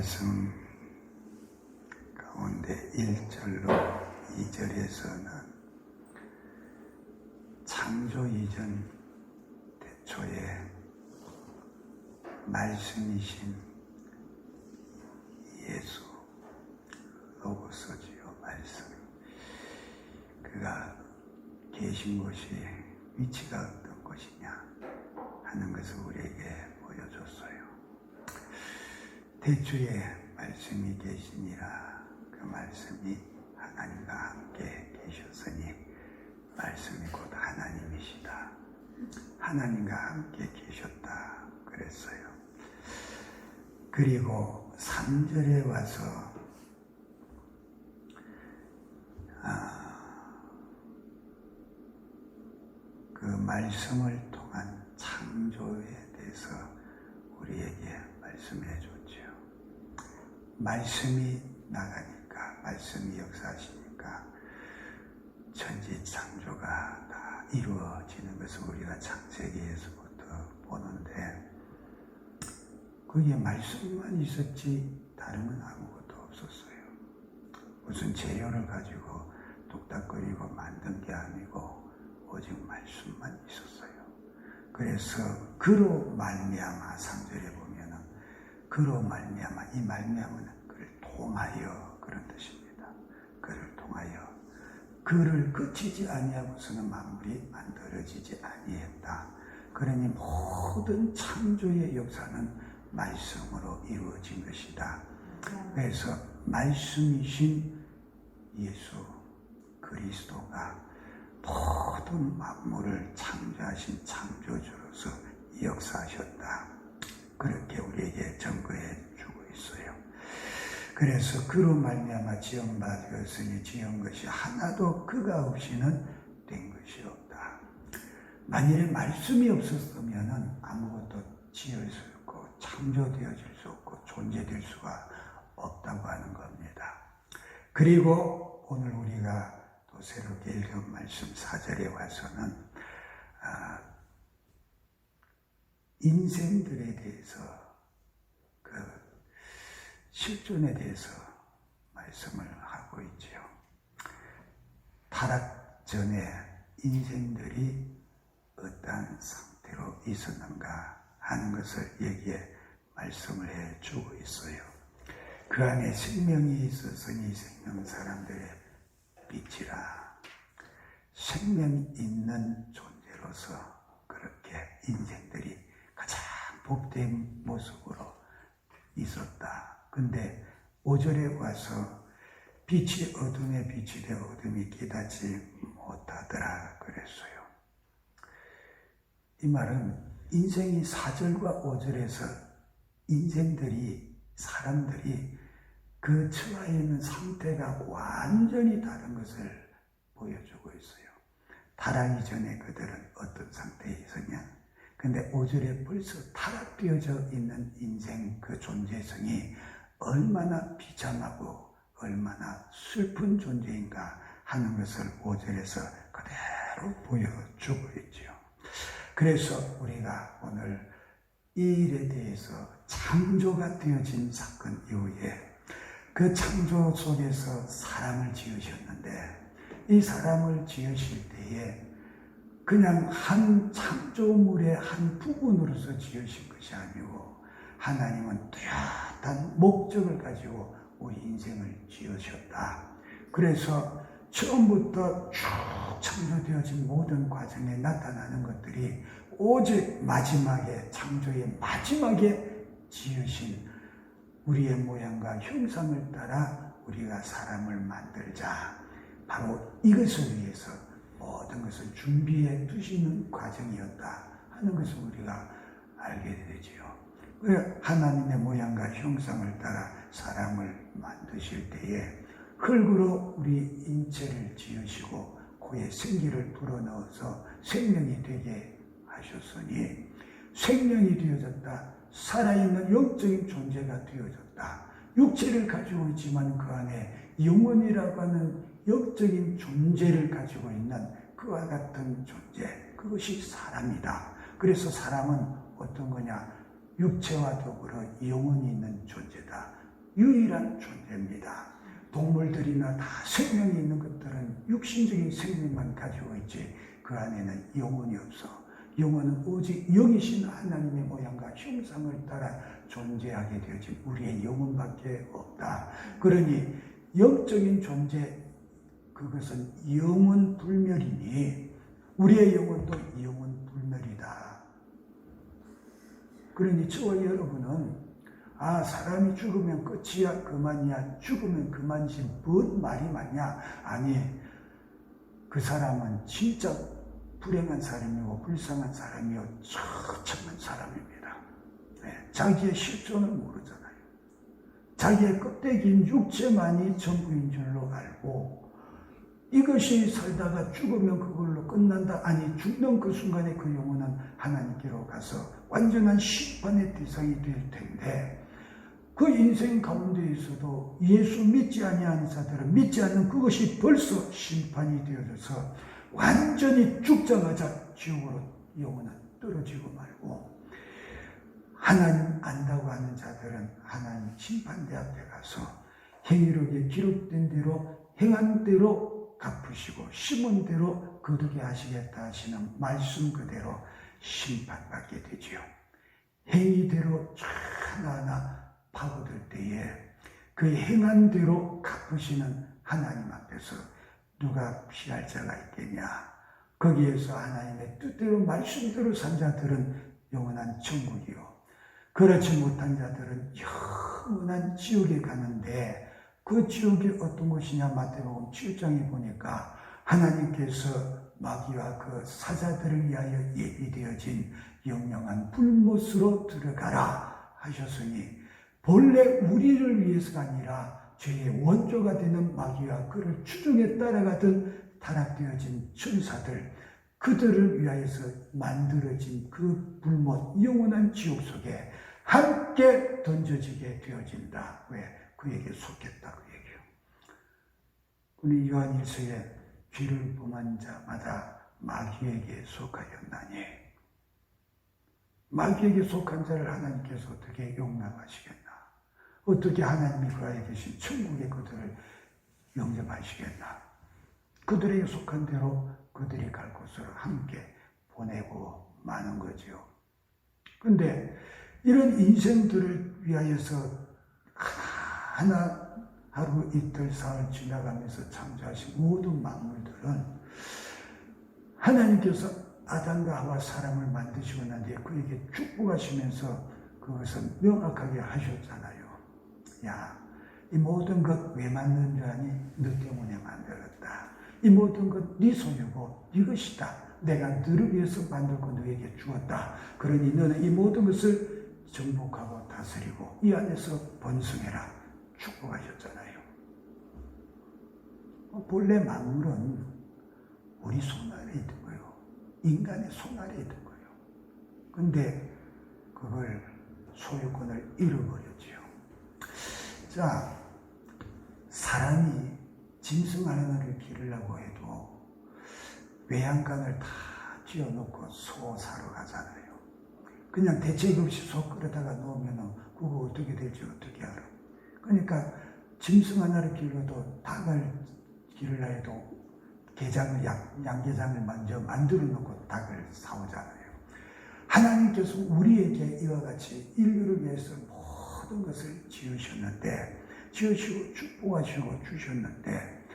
말씀 가운데 1절로 2절에서는 창조 이전 태초에 말씀이신 예수 로고스지요. 말씀, 그가 계신 곳이 위치가 어떤 곳이냐 하는 것을 우리에게 보여줬어요. 태초에 말씀이 계시니라. 그 말씀이 하나님과 함께 계셨으니 말씀이 곧 하나님이시다. 하나님과 함께 계셨다 그랬어요. 그리고 3절에 와서 그 말씀을 통한 창조에 대해서 우리에게 말씀해 줬죠. 말씀이 나가니까, 말씀이 역사하시니까 천지 창조가 다 이루어지는 것을 우리가 창세기에서부터 보는데, 거기에 말씀만 있었지 다름은 아무것도 없었어요. 무슨 재료를 가지고 뚝딱거리고 만든 게 아니고 오직 말씀만 있었어요. 그래서 그로 말미암아, 3절에 보면은 그로 말미암아, 이 말미암아는 그를 통하여 그런 뜻입니다. 그를 통하여, 그를 그치지 아니하고서는 만물이 만들어지지 아니했다. 그러니 모든 창조의 역사는 말씀으로 이루어진 것이다. 그래서 말씀이신 예수 그리스도가 모든 만물을 창조하신 창조주로서 역사하셨다. 그렇게 우리에게 증거해 주고 있어요. 그래서 그로 말미암아 지음받았으니 지은 것이 하나도 그가 없이는 된 것이 없다. 만일에 말씀이 없었으면 아무것도 지을 수 없고 창조되어질 수 없고 존재될 수가 없다고 하는 겁니다. 그리고 오늘 우리가 또 새롭게 읽은 말씀 4절에 와서는 인생들에 대해서, 그 실존에 대해서 말씀을 하고 있지요. 타락 전에 인생들이 어떠한 상태로 있었는가 하는 것을 여기에 말씀을 해주고 있어요. 그 안에 생명이 있었으니 생명 사람들의 빛이라. 생명이 있는 존재로서 그렇게 인생들이 가장 복된 모습으로 있었다. 근데 5절에 와서 빛이 어둠에 빛이 되어 어둠이 깨닫지 못하더라 그랬어요. 이 말은 인생이 4절과 5절에서 인생들이, 사람들이 그 처해 있는 상태가 완전히 다른 것을 보여주고 있어요. 타락 이전에 그들은 어떤 상태에 있었냐? 근데 5절에 벌써 타락되어져 있는 인생 그 존재성이 얼마나 비참하고 얼마나 슬픈 존재인가 하는 것을 5절에서 그대로 보여주고 있죠. 그래서 우리가 오늘 이 일에 대해서 창조가 되어진 사건 이후에 그 창조 속에서 사람을 지으셨는데, 이 사람을 지으실 때에 그냥 한 창조물의 한 부분으로서 지으신 것이 아니고 하나님은 뚜렷한 목적을 가지고 우리 인생을 지으셨다. 그래서 처음부터 쭉 창조되어진 모든 과정에 나타나는 것들이 오직 마지막에, 창조의 마지막에 지으신 우리의 모양과 형상을 따라 우리가 사람을 만들자. 바로 이것을 위해서 모든 것을 준비해 두시는 과정이었다 하는 것을 우리가 알게 되지요. 하나님의 모양과 형상을 따라 사람을 만드실 때에 흙으로 우리 인체를 지으시고 그에 생기를 불어넣어서 생명이 되게 하셨으니 생명이 되어졌다. 살아있는 영적인 존재가 되어졌다. 육체를 가지고 있지만 그 안에 영혼이라고 하는 영적인 존재를 가지고 있는 그와 같은 존재, 그것이 사람이다. 그래서 사람은 어떤 거냐? 육체와 더불어 영혼이 있는 존재다. 유일한 존재입니다. 동물들이나 다 생명이 있는 것들은 육신적인 생명만 가지고 있지 그 안에는 영혼이 없어. 영혼은 오직 영이신 하나님의 모양과 형상을 따라 존재하게 되어진 우리의 영혼밖에 없다. 그러니 영적인 존재, 그것은 영원 불멸이니 우리의 영혼도 영원 불멸이다. 그러니 저와 여러분은 사람이 죽으면 끝이야, 그만이야, 죽으면 그만이지 뭔 말이 많냐? 아니, 그 사람은 진짜 불행한 사람이고 불쌍한 사람이요 처참한 사람입니다. 자기의 실존을 모르잖아요. 자기의 껍데기인 육체만이 전부인 줄로 알고 이것이 살다가 죽으면 그걸로 끝난다. 아니, 죽는 그 순간에 그 영혼은 하나님께로 가서 완전한 심판의 대상이 될 텐데 그 인생 가운데에서도 예수 믿지 아니하는 자들은 믿지 않는 그것이 벌써 심판이 되어져서 완전히 죽자마자 지옥으로 영혼은 떨어지고 말고, 하나님 안다고 하는 자들은 하나님 심판대 앞에 가서 행위록에 기록된 대로 행한 대로 갚으시고 심은 대로 거두게 하시겠다 하시는 말씀 그대로 심판받게 되지요. 행위대로 하나하나 파고들 때에 그 행한 대로 갚으시는 하나님 앞에서 누가 피할 자가 있겠냐. 거기에서 하나님의 뜻대로 말씀대로 산 자들은 영원한 천국이요, 그렇지 못한 자들은 영원한 지옥에 가는데, 그 지옥이 어떤 곳이냐. 마태복음 7장에 보니까 하나님께서 마귀와 그 사자들을 위하여 예비되어진 영영한 불못으로 들어가라 하셨으니, 본래 우리를 위해서가 아니라 죄의 원조가 되는 마귀와 그를 추종에 따라가던 타락되어진 천사들, 그들을 위하여서 만들어진 그 불못 영원한 지옥 속에 함께 던져지게 되어진다. 왜? 그에게 속했다 그 얘기예요. 우리 요한 1서에 죄를 범한 자마다 마귀에게 속하였나니, 마귀에게 속한 자를 하나님께서 어떻게 용납하시겠나? 어떻게 하나님이 그 안에 계신 천국에 그들을 영접하시겠나? 그들에게 속한 대로 그들이 갈 곳으로 함께 보내고 마는 거죠. 그런데 이런 인생들을 위하여서 하나 하루 이틀 사흘 지나가면서 창조하신 모든 만물들은 하나님께서 아담과 하와 사람을 만드시고 난 뒤에 그에게 축복하시면서 그것을 명확하게 하셨잖아요. 야, 이 모든 것 왜 만든 줄 아니? 너 때문에 만들었다. 이 모든 것 네 소유고 네 것이다. 내가 너를 위해서 만들고 너에게 주었다. 그러니 너는 이 모든 것을 정복하고 다스리고 이 안에서 번성해라. 축복하셨잖아요. 본래 만물은 우리 손 아래 있는 거예요. 인간의 손 아래 있는 거예요. 근데 그걸 소유권을 잃어버렸지요. 자, 사람이 짐승 하나를 기르려고 해도 외양간을 다 쥐어놓고 소 사러 가잖아요. 그냥 대책 없이 소 끌어다가 놓으면 그거 어떻게 될지 어떻게 알아. 그러니까 짐승 하나를 기르도 닭을 기르려 해도 양계장을 먼저 만들어 놓고 닭을 사오잖아요. 하나님께서 우리에게 이와 같이 인류를 위해서 모든 것을 지으시고 축복하시고 주셨는데,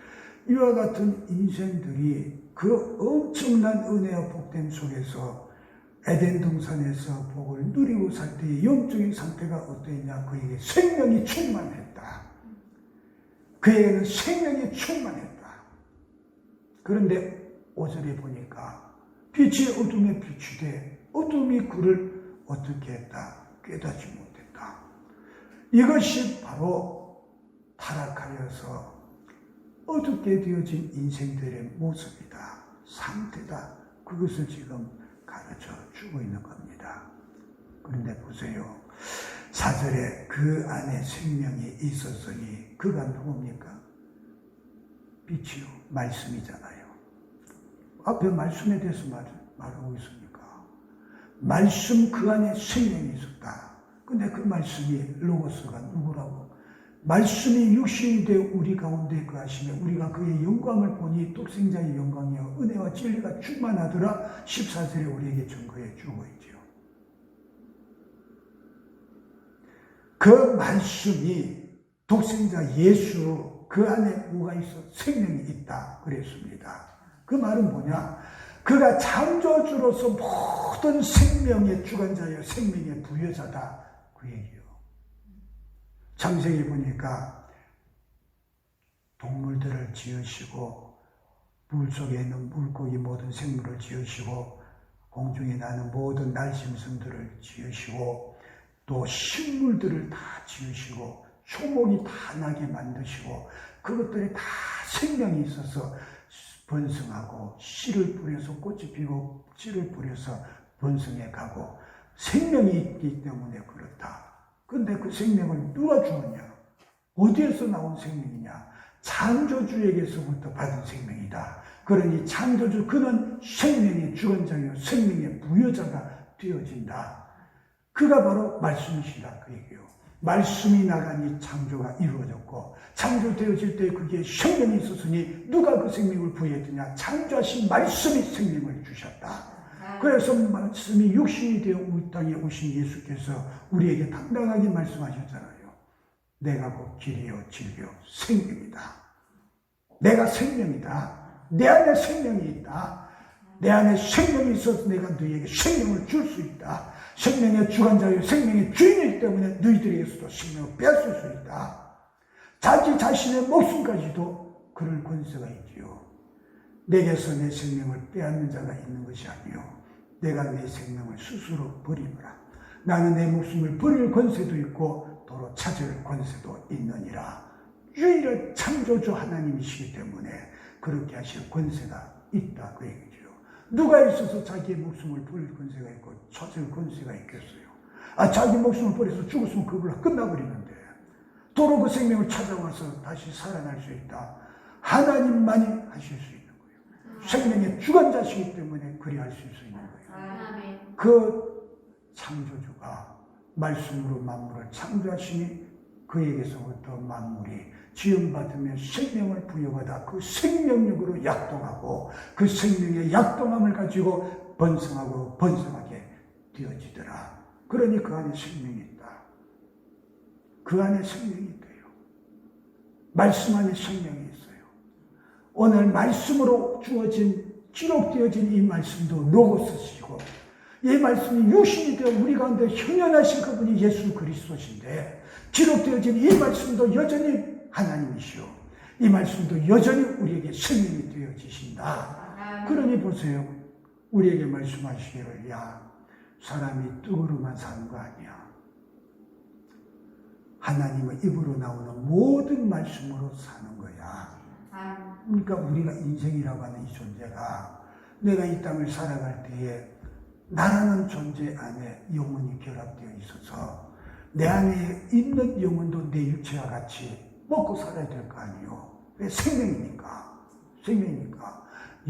이와 같은 인생들이 그 엄청난 은혜와 복됨 속에서 에덴 동산에서 복을 누리고 살 때의 영적인 상태가 어떠했냐. 그에게 생명이 충만했다. 그에게는 생명이 충만했다. 그런데 5절에 보니까 빛이 어둠에 빛이 돼 어둠이 그를 어떻게 했다? 깨닫지 못했다. 이것이 바로 타락하여서 어둡게 되어진 인생들의 모습이다. 상태다. 그것을 지금 가르쳐 주고 있는 겁니다. 그런데 보세요. 4절에 그 안에 생명이 있었으니 그가 누굽니까? 빛이요. 말씀이잖아요. 앞에 말씀에 대해서 말하고 있습니까? 말씀 그 안에 생명이 있었다. 근데 그 말씀이 로고스가 누구라고? 말씀이 육신이 되어 우리 가운데 거하시며 우리가 그의 영광을 보니 독생자의 영광이여 은혜와 진리가 충만하더라. 14절에 우리에게 증거해 주고 있지요. 그 말씀이 독생자 예수 그 안에 뭐가 있어? 생명이 있다 그랬습니다. 그 말은 뭐냐? 그가 창조주로서 모든 생명의 주관자여 생명의 부여자다 그 얘기예요. 창세기 보니까 동물들을 지으시고 물속에 있는 물고기 모든 생물을 지으시고 공중에 나는 모든 날짐승들을 지으시고 또 식물들을 다 지으시고 초목이 다 나게 만드시고 그것들이 다 생명이 있어서 번성하고 씨를 뿌려서 꽃이 피고 씨를 뿌려서 번성해 가고 생명이 있기 때문에 그렇다. 그런데 그 생명을 누가 주었냐? 어디에서 나온 생명이냐? 창조주에게서부터 받은 생명이다. 그러니 창조주 그는 생명의 주관자요 생명의 부여자가 되어진다. 그가 바로 말씀이시다 그 얘기요. 말씀이 나가니 창조가 이루어졌고 창조되어질 때 그게 생명이 있었으니 누가 그 생명을 부여했느냐? 창조하신 말씀이 생명을 주셨다. 그래서 말씀이 육신이 되어 우리 땅에 오신 예수께서 우리에게 당당하게 말씀하셨잖아요. 내가 곧 길이요 진리요 생명이다. 내가 생명이다. 내 안에 생명이 있다. 내 안에 생명이 있어서 내가 너희에게 생명을 줄 수 있다. 생명의 주관자요 생명의 주인이기 때문에 너희들에게서도 생명을 빼앗을 수 있다. 자기 자신의 목숨까지도 그럴 권세가 있지요. 내게서 내 생명을 빼앗는 자가 있는 것이 아니요 내가 내 생명을 스스로 버리노라. 나는 내 목숨을 버릴 권세도 있고 도로 찾을 권세도 있느니라. 유일한 창조주 하나님이시기 때문에 그렇게 하실 권세가 있다 그 얘기죠. 누가 있어서 자기의 목숨을 버릴 권세가 있고 찾을 권세가 있겠어요? 자기 목숨을 버려서 죽었으면 그걸로 끝나버리는데 도로 그 생명을 찾아와서 다시 살아날 수 있다. 하나님만이 하실 수 있는 거예요. 생명의 주관자시기 때문에 그리할 수 있는 거예요. 그 창조주가 말씀으로 만물을 창조하시니 그에게서부터 만물이 지음받으며 생명을 부여받아 그 생명력으로 약동하고 그 생명의 약동함을 가지고 번성하고 번성하게 되어지더라. 그러니 그 안에 생명이 있다. 그 안에 생명이 있대요. 말씀 안에 생명이 있어요. 오늘 말씀으로 주어진 기록되어진 이 말씀도 로고스시고 이 말씀이 육신이 되어 우리 가운데 현현하신 그분이 예수 그리스도신데 기록되어진 이 말씀도 여전히 하나님이시오. 이 말씀도 여전히 우리에게 생명이 되어지신다. 그러니 보세요. 우리에게 말씀하시기를 야 사람이 떡으로만 사는 거 아니야. 하나님의 입으로 나오는 모든 말씀으로 사는 거야. 그러니까 우리가 인생이라고 하는 이 존재가 내가 이 땅을 살아갈 때에 나라는 존재 안에 영혼이 결합되어 있어서 내 안에 있는 영혼도 내 육체와 같이 먹고 살아야 될 거 아니에요. 왜? 생명이니까.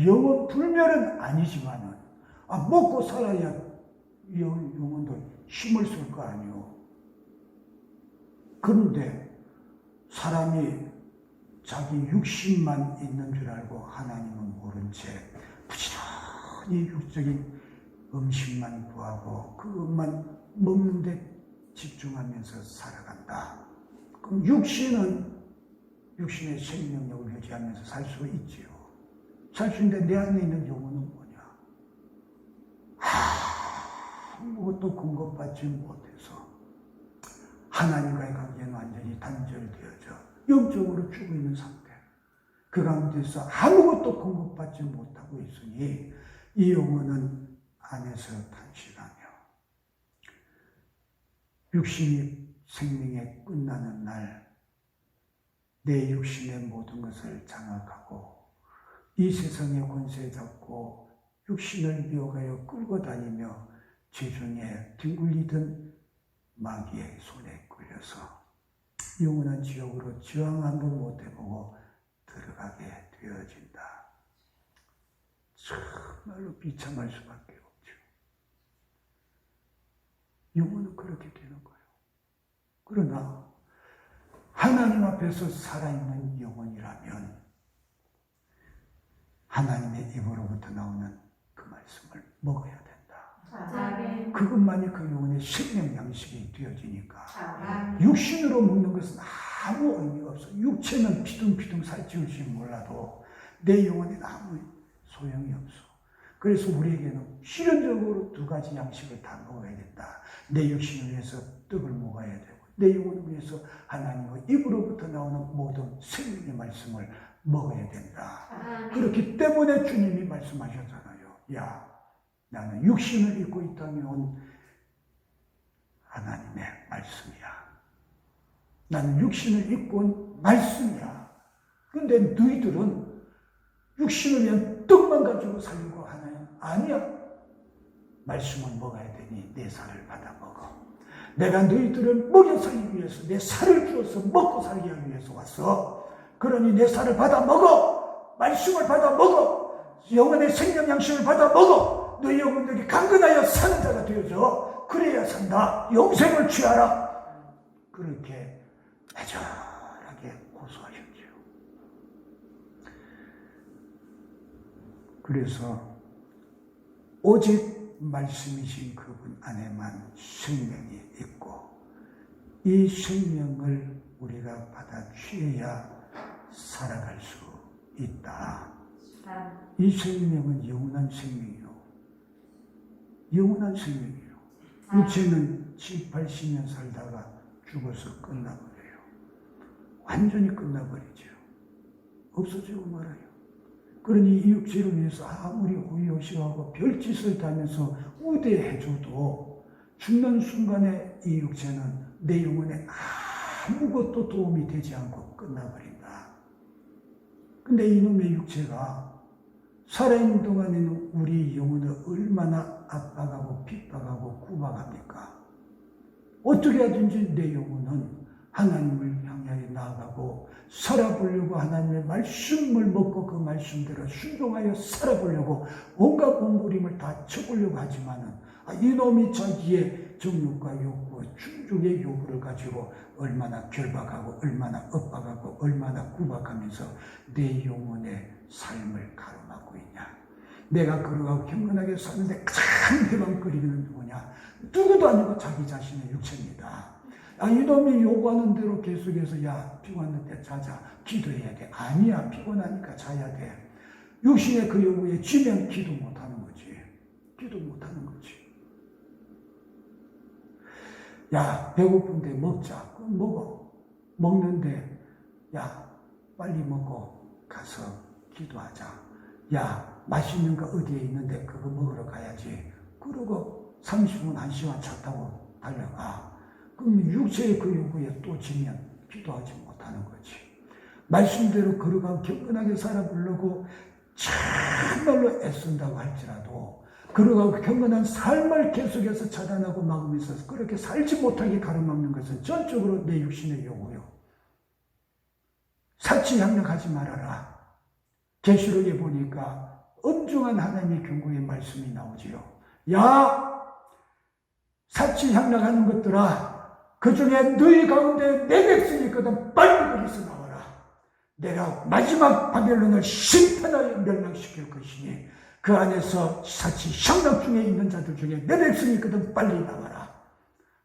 영혼 불멸은 아니지만은 먹고 살아야 영혼도 힘을 쓸 거 아니에요. 그런데 사람이 자기 육신만 있는 줄 알고 하나님은 모른 채 부지런히 육적인 음식만 구하고 그것만 먹는 데 집중하면서 살아간다. 그럼 육신의 생명력을 유지하면서 살 수가 있지요. 살 수 있는데 내 안에 있는 영혼은 뭐냐? 아무것도 공급받지 못해서 하나님과의 관계는 완전히 단절되어져 영적으로 죽어 있는 상태. 그 가운데서 아무것도 공급받지 못하고 있으니 이 영혼은 안에서 탄식하며 육신이 생명에 끝나는 날 내 육신의 모든 것을 장악하고 이 세상의 권세 잡고 육신을 미워하여 끌고 다니며 지중해 뒹굴리던 마귀의 손에 끌려서 영원한 지옥으로 저항 한번 못 해보고 들어가게 되어진다. 정말로 비참할 수밖에 없죠. 영혼은 그렇게 되는 거예요. 그러나 하나님 앞에서 살아있는 영혼이라면 하나님의 입으로부터 나오는 그 말씀을 먹어야 된다. 그것만이 그 영혼의 생명 양식이 되어지니까 육신으로 먹는 것은 아무 의미가 없어. 육체는 피둥피둥 살찌울지 몰라도 내 영혼에는 아무 소용이 없어. 그래서 우리에게는 실현적으로 두 가지 양식을 다 먹어야겠다. 내 육신을 위해서 떡을 먹어야 되고 내 영혼을 위해서 하나님의 입으로부터 나오는 모든 생명의 말씀을 먹어야 된다. 그렇기 때문에 주님이 말씀하셨잖아요. 야, 나는 육신을 입고 있다면 하나님의 말씀이야. 나는 육신을 입고 온 말씀이야. 그런데 너희들은 육신을 위한 떡만 가지고 살려고 하나요? 아니야. 말씀을 먹어야 되니 내 살을 받아 먹어. 내가 너희들을 먹여 살기 위해서 내 살을 주어서 먹고 살기 위해서 왔어. 그러니 내 살을 받아 먹어. 말씀을 받아 먹어. 영혼의 생명 양식을 받아 먹어. 너희 영혼들이 강건하여 사는 자가 되어져. 그래야 산다. 영생을 취하라. 그렇게 애절하게 고소하셨죠. 그래서 오직 말씀이신 그분 안에만 생명이 있고 이 생명을 우리가 받아 취해야 살아갈 수 있다. 이 생명은 영원한 생명이요. 영원한 생명이요. 육체는 7, 80년 살다가 죽어서 끝나버려요. 완전히 끝나버리죠. 없어지고 말아요. 그러니 이 육체를 위해서 아무리 호의호식하고 별짓을 다 하면서 우대해줘도 죽는 순간에 이 육체는 내 영혼에 아무것도 도움이 되지 않고 끝나버린다. 근데 이놈의 육체가 살아있는 동안에는 우리 영혼을 얼마나 압박하고 핍박하고 구박합니까? 어떻게 하든지 내 영혼은 하나님을 향하여 나아가고 살아보려고 하나님의 말씀을 먹고 그 말씀대로 순종하여 살아보려고 온갖 몸부림을 다 쳐보려고 하지만은 이놈이 자기의 정욕과 욕구, 충족의 요구를 가지고 얼마나 결박하고 얼마나 엇박하고 얼마나 구박하면서 내 영혼의 삶을 가로막고 있냐. 내가 그러고 경건하게 사는데 가장 해방거리는 누구냐? 누구도 아니고 자기 자신의 육체입니다. 이놈이 요구하는 대로 계속해서 야 피곤한데 자자 기도해야 돼. 아니야 피곤하니까 자야 돼. 육신의 그 요구에 지면 기도 못하는 거지. 기도 못하는 거지. 야 배고픈데 먹자. 그럼 먹어. 먹는데 야 빨리 먹고 가서 기도하자. 야 맛있는 거 어디에 있는데 그거 먹으러 가야지. 그러고 30분 1시간 차 타고 달려가. 그럼 육체의 그 요구에 또 지면 기도하지 못하는 거지. 말씀대로 걸어가고 경건하게 살아보려고 정말로 애쓴다고 할지라도 걸어가고 경건한 삶을 계속해서 차단하고 막으면서 그렇게 살지 못하게 가로막는 것은 전적으로 내 육신의 요구요. 사치향락하지 말아라. 계시록에 보니까 엄중한 하나님의 경고의 말씀이 나오지요. 야 사치향락하는 것들아 그 중에 너희 가운데 내 백성이 있거든 빨리 거기서 나와라. 내가 마지막 바벨론을 심판하여 멸망시킬 것이니 그 안에서 사치 향락 중에 있는 자들 중에 내 백성이 있거든 빨리 나와라.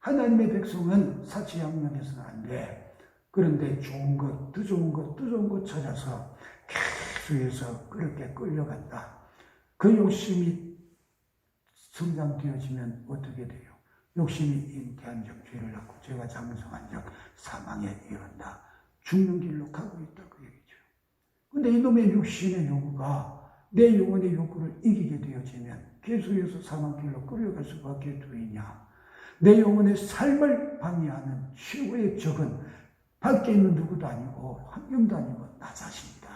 하나님의 백성은 사치 향락해서는 안 돼. 그런데 좋은 것, 더 좋은 것, 더 좋은 것 찾아서 계속해서 그렇게 끌려간다. 그 욕심이 성장되어지면 어떻게 돼요? 욕심이 잉태한 적 죄를 낳고 죄가 장성한 적 사망에 이른다. 죽는 길로 가고 있다 그 얘기죠. 근데 이놈의 육신의 요구가 내 영혼의 욕구를 이기게 되어지면 계속해서 사망길로 끌려갈 수밖에 두이냐. 내 영혼의 삶을 방해하는 최고의 적은 밖에 있는 누구도 아니고 환경도 아니고 나 자신이다.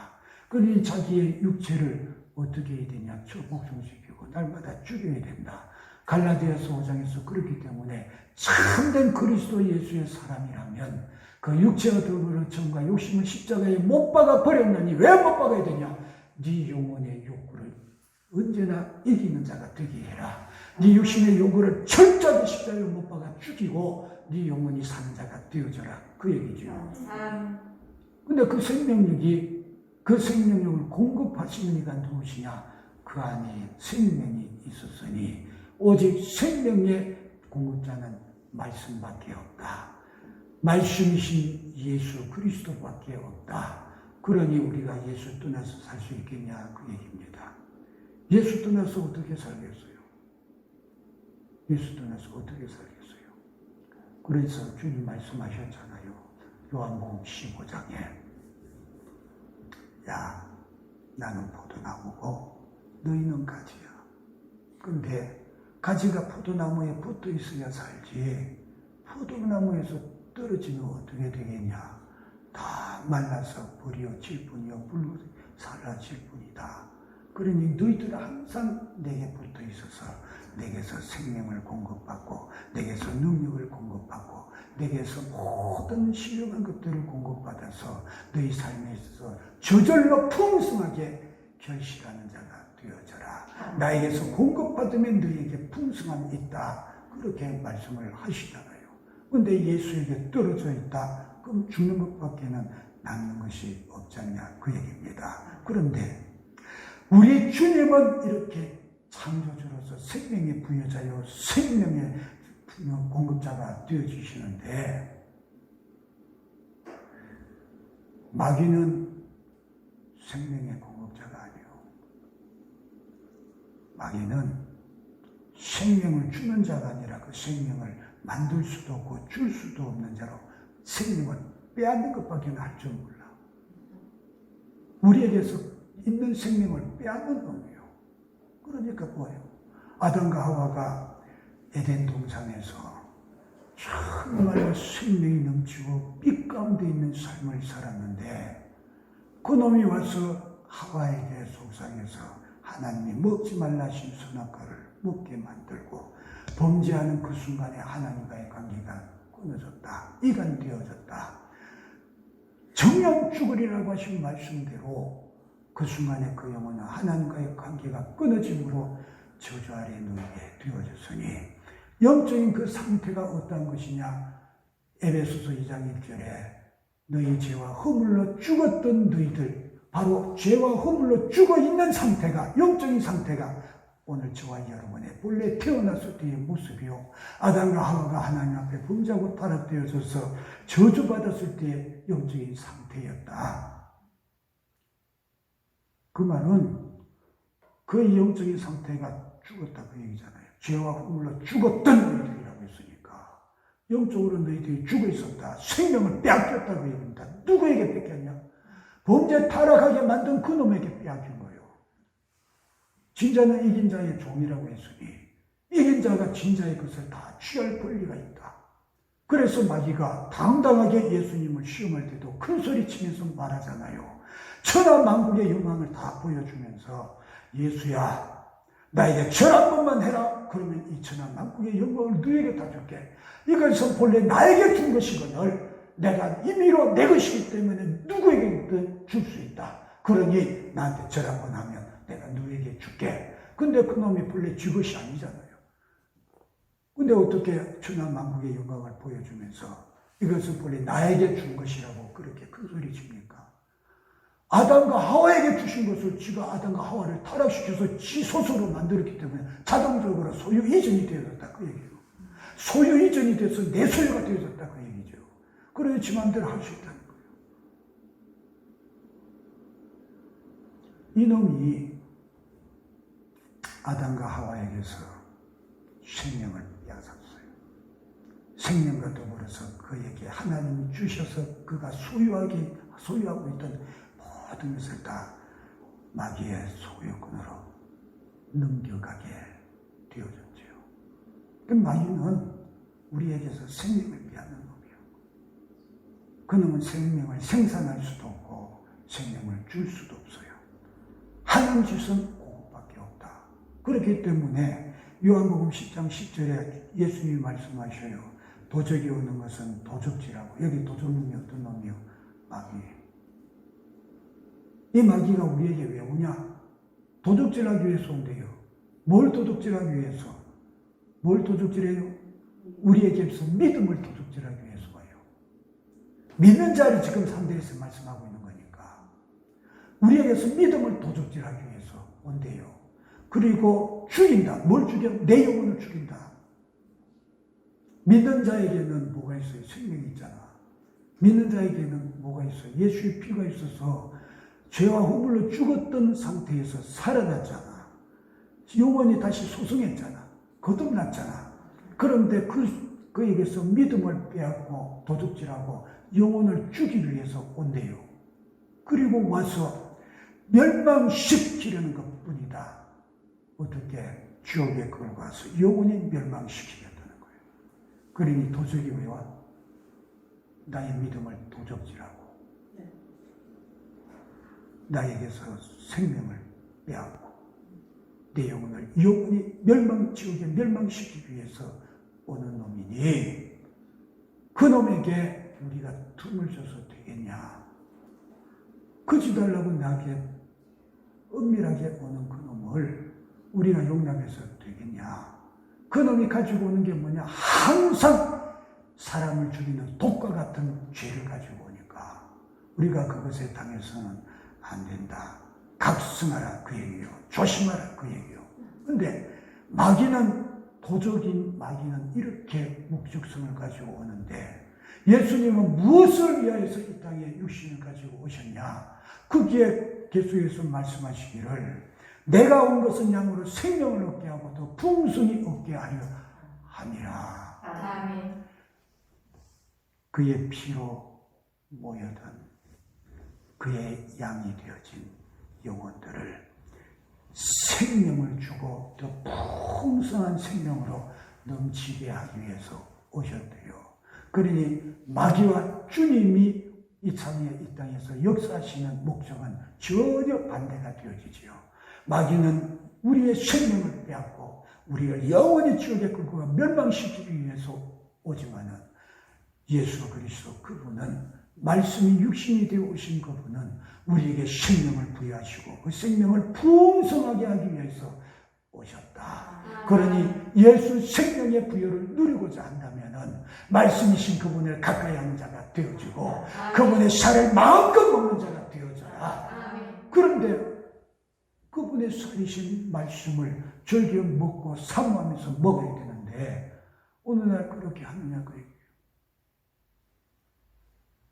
그러니 자기의 육체를 어떻게 해야 되냐. 복종시키고 날마다 죽여야 된다. 갈라디아서 5장에서 그렇기 때문에 참된 그리스도 예수의 사람이라면 그 육체와 더불어 정과 욕심을 십자가에 못 박아 버렸느니 왜 못 박아야 되냐? 네 영혼의 욕구를 언제나 이기는 자가 되게 해라. 네 육신의 요구를 철저하게 십자가에 못 박아 죽이고 네 영혼이 사는 자가 되어져라. 그 얘기죠. 근데 그 생명력을 공급하시는 이가 누구시냐? 그 안에 생명이 있었으니 오직 생명의 공급자는 말씀밖에 없다. 말씀이신 예수 그리스도밖에 없다. 그러니 우리가 예수 떠나서 살 수 있겠냐? 그 얘기입니다. 예수 떠나서 어떻게 살겠어요? 예수 떠나서 어떻게 살겠어요? 그래서 주님 말씀하셨잖아요. 요한복음 15장에 야, 나는 포도나무고 너희는 가지야. 근데 가지가 포도나무에 붙어 있어야 살지 포도나무에서 떨어지면 어떻게 되겠냐? 다 말라서 버려질 뿐이요 불로 사라질 뿐이다. 그러니 너희들은 항상 내게 붙어 있어서 내게서 생명을 공급받고 내게서 능력을 공급받고 내게서 모든 신령한 것들을 공급받아서 너희 삶에 있어서 저절로 풍성하게 결실하는 자가 되어져라. 나에게서 공급받으면 너희에게 풍성함이 있다. 그렇게 말씀을 하시잖아요. 근데 예수에게 떨어져 있다. 그럼 죽는 것밖에는 남는 것이 없지 않냐 그 얘기입니다. 그런데 우리 주님은 이렇게 창조주로서 생명의 부여자요 생명의 공급자가 되어주시는데 마귀는 생명의 공급자가 아니에요. 마귀는 생명을 주는 자가 아니라 그 생명을 만들 수도 없고 줄 수도 없는 자로 생명을 빼앗는 것밖에 할 줄 몰라. 우리에게서 있는 생명을 빼앗는 놈이에요. 그러니까 뭐예요? 아담과 하와가 에덴 동산에서 정말로 생명이 넘치고 빛 가운데 있는 삶을 살았는데 그놈이 와서 하와에게 속상해서 하나님이 먹지 말라 하신 선악과를 먹게 만들고 범죄하는 그 순간에 하나님과의 관계가 끊어졌다. 이간되어졌다. 정녕 죽으리라고 하신 말씀대로 그 순간에 그 영혼은 하나님과의 관계가 끊어짐으로 저주 아래 놓이게 되어졌으니 영적인 그 상태가 어떤 것이냐? 에베소서 2장 1절에 너희 죄와 허물로 죽었던 너희들 바로 죄와 허물로 죽어있는 상태가 영적인 상태가 오늘 저와 여러분의 본래 태어났을 때의 모습이요 아담과 하와가 하나님 앞에 범죄하고 타락되어져서 저주받았을 때의 영적인 상태였다. 그 말은 그 영적인 상태가 죽었다 그 얘기잖아요. 죄와 허물로 죽었던 너희들이라고 했으니까 영적으로 너희들이 죽어 있었다. 생명을 빼앗겼다 그 얘기입니다. 누구에게 뺏겼냐? 범죄 타락하게 만든 그놈에게 빼앗긴 거예요. 진자는 이긴 자의 종이라고 했으니 이긴 자가 진자의 것을 다 취할 권리가 있다. 그래서 마귀가 당당하게 예수님을 시험할 때도 큰 소리 치면서 말하잖아요. 천하 만국의 영광을 다 보여주면서 예수야 나에게 절 한 번만 해라. 그러면 이 천하 만국의 영광을 너에게 다 줄게. 이것은 본래 나에게 준 것이거늘 내가 임의로 내 것이기 때문에 누구에게든 줄 수 있다. 그러니 나한테 절 한 번 하면 내가 누구에게 줄게. 근데 그놈이 본래 지 것이 아니잖아요. 근데 어떻게 천하 만국의 영광을 보여주면서 이것은 본래 나에게 준 것이라고 그렇게 큰 소리 칩니까? 아담과 하와에게 주신 것을 지가 아담과 하와를 타락시켜서 지 스스로 만들었기 때문에 자동적으로 소유 이전이 되어졌다 그 얘기예요. 소유 이전이 돼서 내 소유가 되어졌다 그 얘기죠. 그래서 지 마음대로 할 수 있다는 거예요. 이놈이 아담과 하와에게서 생명을 빼앗았어요. 생명과 더불어서 그에게 하나님이 주셔서 그가 소유하고 있던 모든 것을 다 마귀의 소유권으로 넘겨가게 되어졌지요. 마귀는 우리에게서 생명을 빼앗는 놈이에요. 그놈은 생명을 생산할 수도 없고 생명을 줄 수도 없어요. 하는 짓은 그것밖에 없다. 그렇기 때문에 요한복음 10장 10절에 예수님이 말씀하셔요. 도적이 오는 것은 도적질하고 여기 도적놈이 어떤 놈이요? 마귀. 이 마귀가 우리에게 왜 오냐? 도둑질하기 위해서 온대요. 뭘 도둑질하기 위해서? 뭘 도둑질해요? 우리에게서 믿음을 도둑질하기 위해서 와요. 믿는 자를 지금 상대에서 말씀하고 있는 거니까. 우리에게서 믿음을 도둑질하기 위해서 온대요. 그리고 죽인다. 뭘 죽여? 내 영혼을 죽인다. 믿는 자에게는 뭐가 있어요? 생명이 있잖아. 믿는 자에게는 뭐가 있어요? 예수의 피가 있어서 죄와 허물로 죽었던 상태에서 살아났잖아. 영혼이 다시 소생했잖아. 거듭났잖아. 그런데 그에게서 믿음을 빼앗고 도둑질하고 영혼을 죽이기 위해서 온대요. 그리고 와서 멸망시키려는 것 뿐이다. 어떻게? 지옥에 끌고 와서 영혼이 멸망시키겠다는 거예요. 그러니 도적이 왜 와? 나의 믿음을 도적질하고 나에게서 생명을 빼앗고 내 영혼이 지옥에 멸망시키기 위해서 오는 놈이니 그 놈에게 우리가 틈을 줘서 되겠냐? 거짓하려고 나에게 은밀하게 오는 그 놈을 우리가 용납해서 되겠냐? 그 놈이 가지고 오는 게 뭐냐? 항상 사람을 죽이는 독과 같은 죄를 가지고 오니까 우리가 그것에 당해서는 안 된다. 각성하라 그 얘기요. 조심하라 그 얘기요. 근데 도적인 마귀는 이렇게 목적성을 가지고 오는데 예수님은 무엇을 위하여서 이 땅에 육신을 가지고 오셨냐? 거기에 계속해서 말씀하시기를 내가 온 것은 양으로 생명을 얻게 하고 더 풍성히 얻게 하려 함이라. 아멘. 그의 피로 모여든 그의 양이 되어진 영혼들을 생명을 주고 더 풍성한 생명으로 넘치게 하기 위해서 오셨대요. 그러니 마귀와 주님이 이 땅에서 역사하시는 목적은 전혀 반대가 되어지지요. 마귀는 우리의 생명을 빼앗고 우리를 영원히 지옥에 끌고 가 멸망시키기 위해서 오지만은 예수 그리스도 그분은 말씀이 육신이 되어 오신 그분은 우리에게 생명을 부여하시고 그 생명을 풍성하게 하기 위해서 오셨다. 그러니 예수 생명의 부여를 누리고자 한다면은 말씀이신 그분을 가까이 하는 자가 되어지고 그분의 살을 마음껏 먹는 자가 되어져라. 그런데 그분의 살이신 말씀을 즐겨 먹고 사모하면서 먹어야 되는데 어느 날 그렇게 하느냐 그 얘기예요.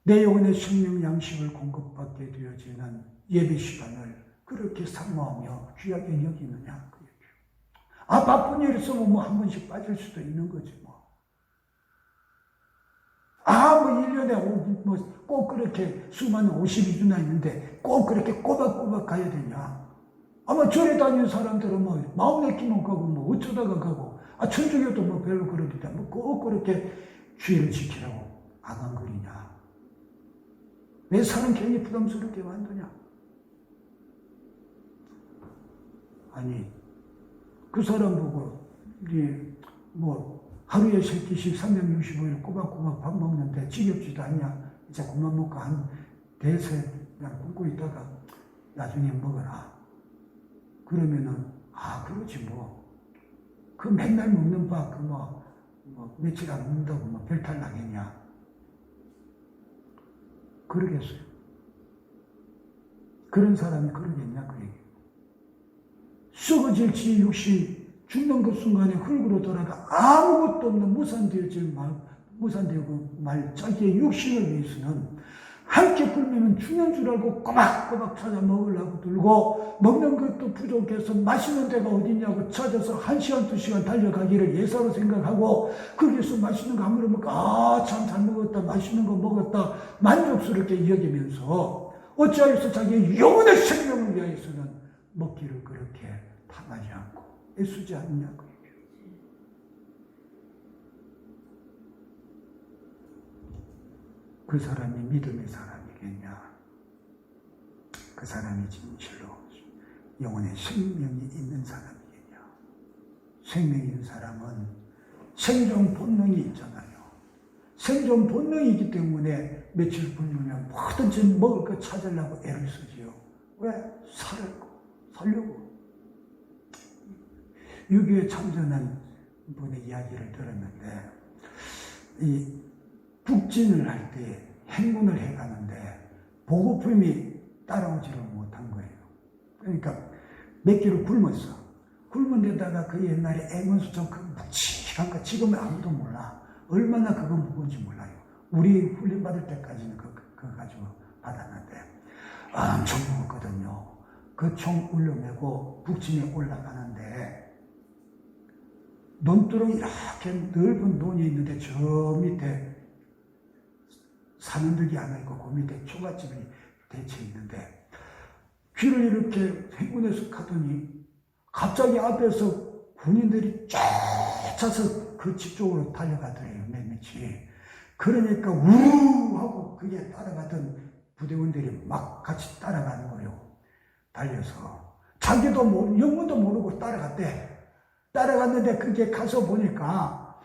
내 영혼의 생명 양식을 공급받게 되어지는 예배 시간을 그렇게 사모하며 귀하게 여기느냐 그 얘기예요. 바쁜 일 있으면 한 번씩 빠질 수도 있는 거지 뭐. 1년에 꼭 그렇게 수많은 52주나 있는데 꼭 그렇게 꼬박꼬박 가야 되냐. 절에 다니는 사람들은 마음 내키면 가고 어쩌다가 가고 천주교도 별로 그러기다 꼭 그렇게 주의를 지키라고 아강거리냐. 왜 사람 괜히 부담스럽게 만드냐? 그 사람 보고 하루에 3끼씩 365일 꼬박꼬박 밥 먹는데 지겹지도 않냐? 이제 그만 먹고 한 대세 그냥 굶고 있다가 나중에 먹어라. 그러면은 그러지 뭐. 그 맨날 먹는 밥 며칠 안 먹는다고 별탈 나겠냐? 그러겠어요. 그런 사람이 그러겠냐 그 얘기. 썩어질 지 육신 죽는 그 순간에 흙으로 돌아가 아무것도 없는 무산되고 말 자기의 육신을 위해서는 함께 굶으면 죽는 줄 알고 꼬박꼬박 찾아 먹으려고 들고 먹는 것도 부족해서 맛있는 데가 어디냐고 찾아서 1시간 2시간 달려가기를 예사로 생각하고 거기서 맛있는 거 아무리 먹고 참 잘 먹었다 맛있는 거 먹었다 만족스럽게 여기면서 어찌하여서 자기의 영혼의 생명을 위하여서는 먹기를 그렇게 탐하지 않고 애쓰지 않느냐고. 그 사람이 믿음의 사람이겠냐? 그 사람이 진실로 영혼의 생명이 있는 사람이겠냐? 생명이 있는 사람은 생존 본능이 있잖아요. 생존 본능이기 때문에 며칠 굶으면 뭐든지 먹을 거 찾으려고 애를 쓰지요. 왜? 살려고. 유교에 참전한 분의 이야기를 들었는데, 이 북진을 할 때 행군을 해가는데 보급품이 따라오지를 못한 거예요. 그러니까 몇 킬로 굶었어. 굶은 데다가 그 옛날에 애문수정 그 묵직한 거 지금은 아무도 몰라. 얼마나 그거 무거운지 몰라요. 우리 훈련 받을 때까지는 그거 가지고 받았는데 엄청 무겁거든요. 그 총 울려매고 북진에 올라가는데 논두렁 이렇게 넓은 논이 있는데 저 밑에 산흔들기 하나 있고 그 밑에 초가집이 대체 있는데 귀를 이렇게 행군해서 가더니 갑자기 앞에서 군인들이 쫓아서 그 집 쪽으로 달려가더래요. 맨 밑이. 그러니까 우르 하고 그게 따라가던 부대원들이 막 같이 따라가는 거예요. 달려서. 자기도 영문도 모르고 따라갔대. 따라갔는데 그게 가서 보니까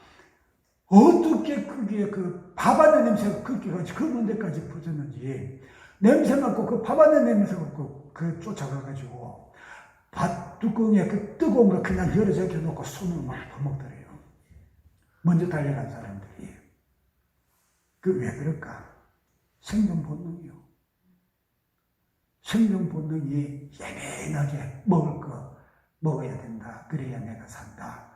어떻게 그게 그 밥안의 냄새가 그렇게까지 그 데까지 퍼졌는지 냄새 맡고 그 밥안의 냄새 맡고 그 쫓아가가지고 밥 뚜껑에 그 뜨거운 거 그냥 열어 제껴놓고 손으로 막 퍼먹더래요. 먼저 달려간 사람들이. 그 왜 그럴까? 생존 본능이요. 생존 본능이 예민하게 먹을 거 먹어야 된다. 그래야 내가 산다.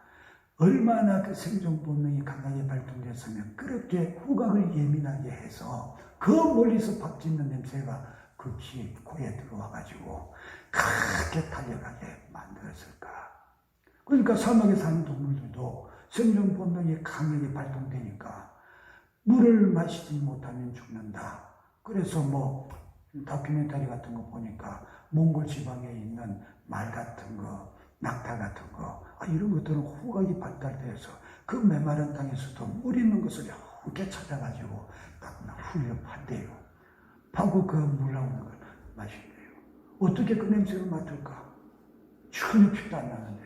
얼마나 그 생존 본능이 강하게 발동됐으면 그렇게 후각을 예민하게 해서 그 멀리서 밥 짓는 냄새가 그 귀, 코에 들어와가지고 그렇게 달려가게 만들었을까. 그러니까 사막에 사는 동물들도 생존 본능이 강하게 발동되니까 물을 마시지 못하면 죽는다. 그래서 뭐 다큐멘터리 같은 거 보니까 몽골 지방에 있는 말 같은 거, 낙타 같은 거, 이런 것들은 후각이 발달돼서 그 메마른 땅에서도 물 있는 것을 이렇게 찾아가지고 딱 훌륭한대요. 파고 그 물 나오는 걸 마신대요. 어떻게 그 냄새를 맡을까? 전혀 피도 안 나는데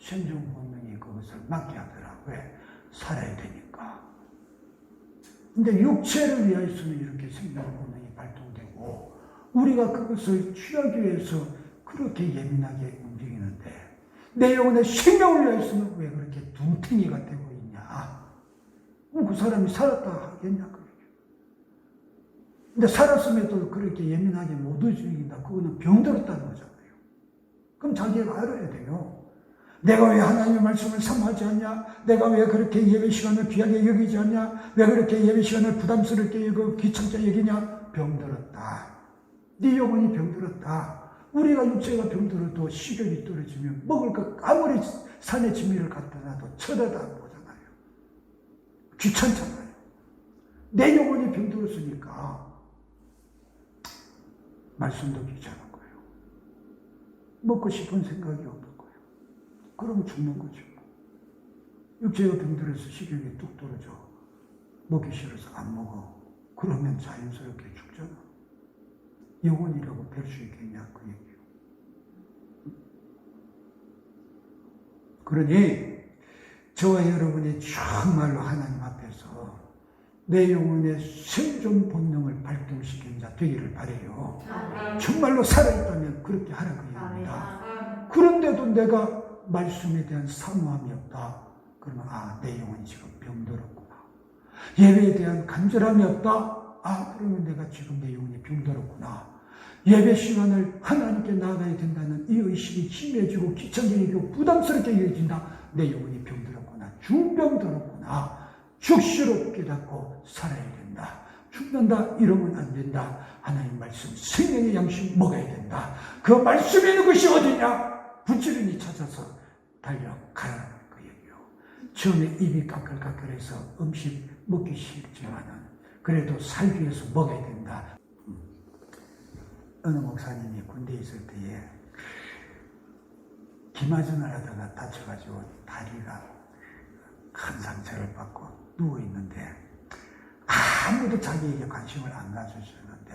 생존 본능이 그것을 맡게 하더라. 왜? 살아야 되니까. 근데 육체를 위해서는 이렇게 생존 본능이 발동되고 우리가 그것을 취하기 위해서 그렇게 예민하게 움직이는데 내 영혼의 생명을 위해서는 왜 그렇게 둔탱이가 되고 있냐? 그 사람이 살았다 하겠냐? 근데 살았음에도 그렇게 예민하게 못 움직인다. 그거는 병들었다는 거잖아요. 그럼 자기가 알아야 돼요. 내가 왜 하나님의 말씀을 삼하지 않냐? 내가 왜 그렇게 예배 시간을 귀하게 여기지 않냐? 왜 그렇게 예배 시간을 부담스럽게 여기고 귀찮게 여기냐? 병들었다. 네 영혼이 병들었다. 우리가 육체가 병들어도 식욕이 떨어지면 먹을 것 아무리 산에 진미를 갖다 놔도 쳐다도 안 보잖아요. 귀찮잖아요. 내 영혼이 병들었으니까 말씀도 귀찮은 거예요. 먹고 싶은 생각이 없는 거예요. 그럼 죽는 거죠. 육체가 병들어서 식욕이 뚝 떨어져. 먹기 싫어서 안 먹어. 그러면 자연스럽게 죽잖아. 영혼이라고 뵐 수 있겠냐 그 얘기예요. 그러니 저와 여러분이 정말로 하나님 앞에서 내 영혼의 생존 본능을 발동시키는 자 되기를 바라요. 정말로 살아있다면 그렇게 하라 그 얘기입니다. 그런데도 내가 말씀에 대한 사모함이 없다. 그러면 내 영혼이 지금 병들었구나. 예배에 대한 간절함이 없다. 그러면 내가 지금 내 영혼이 병들었구나. 예배 시간을 하나님께 나아가야 된다는 이 의식이 심해지고 귀찮게 여기고 부담스럽게 여겨진다. 내 영혼이 병들었구나. 중병들었구나. 죽시로 깨닫고 살아야 된다. 죽는다 이러면 안 된다. 하나님 말씀 생명의 양식 먹어야 된다. 그 말씀에 있는 것이 어디냐? 부지런히 찾아서 달려가라는 그 얘기요. 처음에 입이 까끌까끌해서 음식 먹기 싫지만은 그래도 살기 위해서 먹어야 된다. 어느 목사님이 군대에 있을 때에 기마전을 하다가 다쳐가지고 다리가 큰 상처를 받고 누워있는데 아무도 자기에게 관심을 안 가져주는데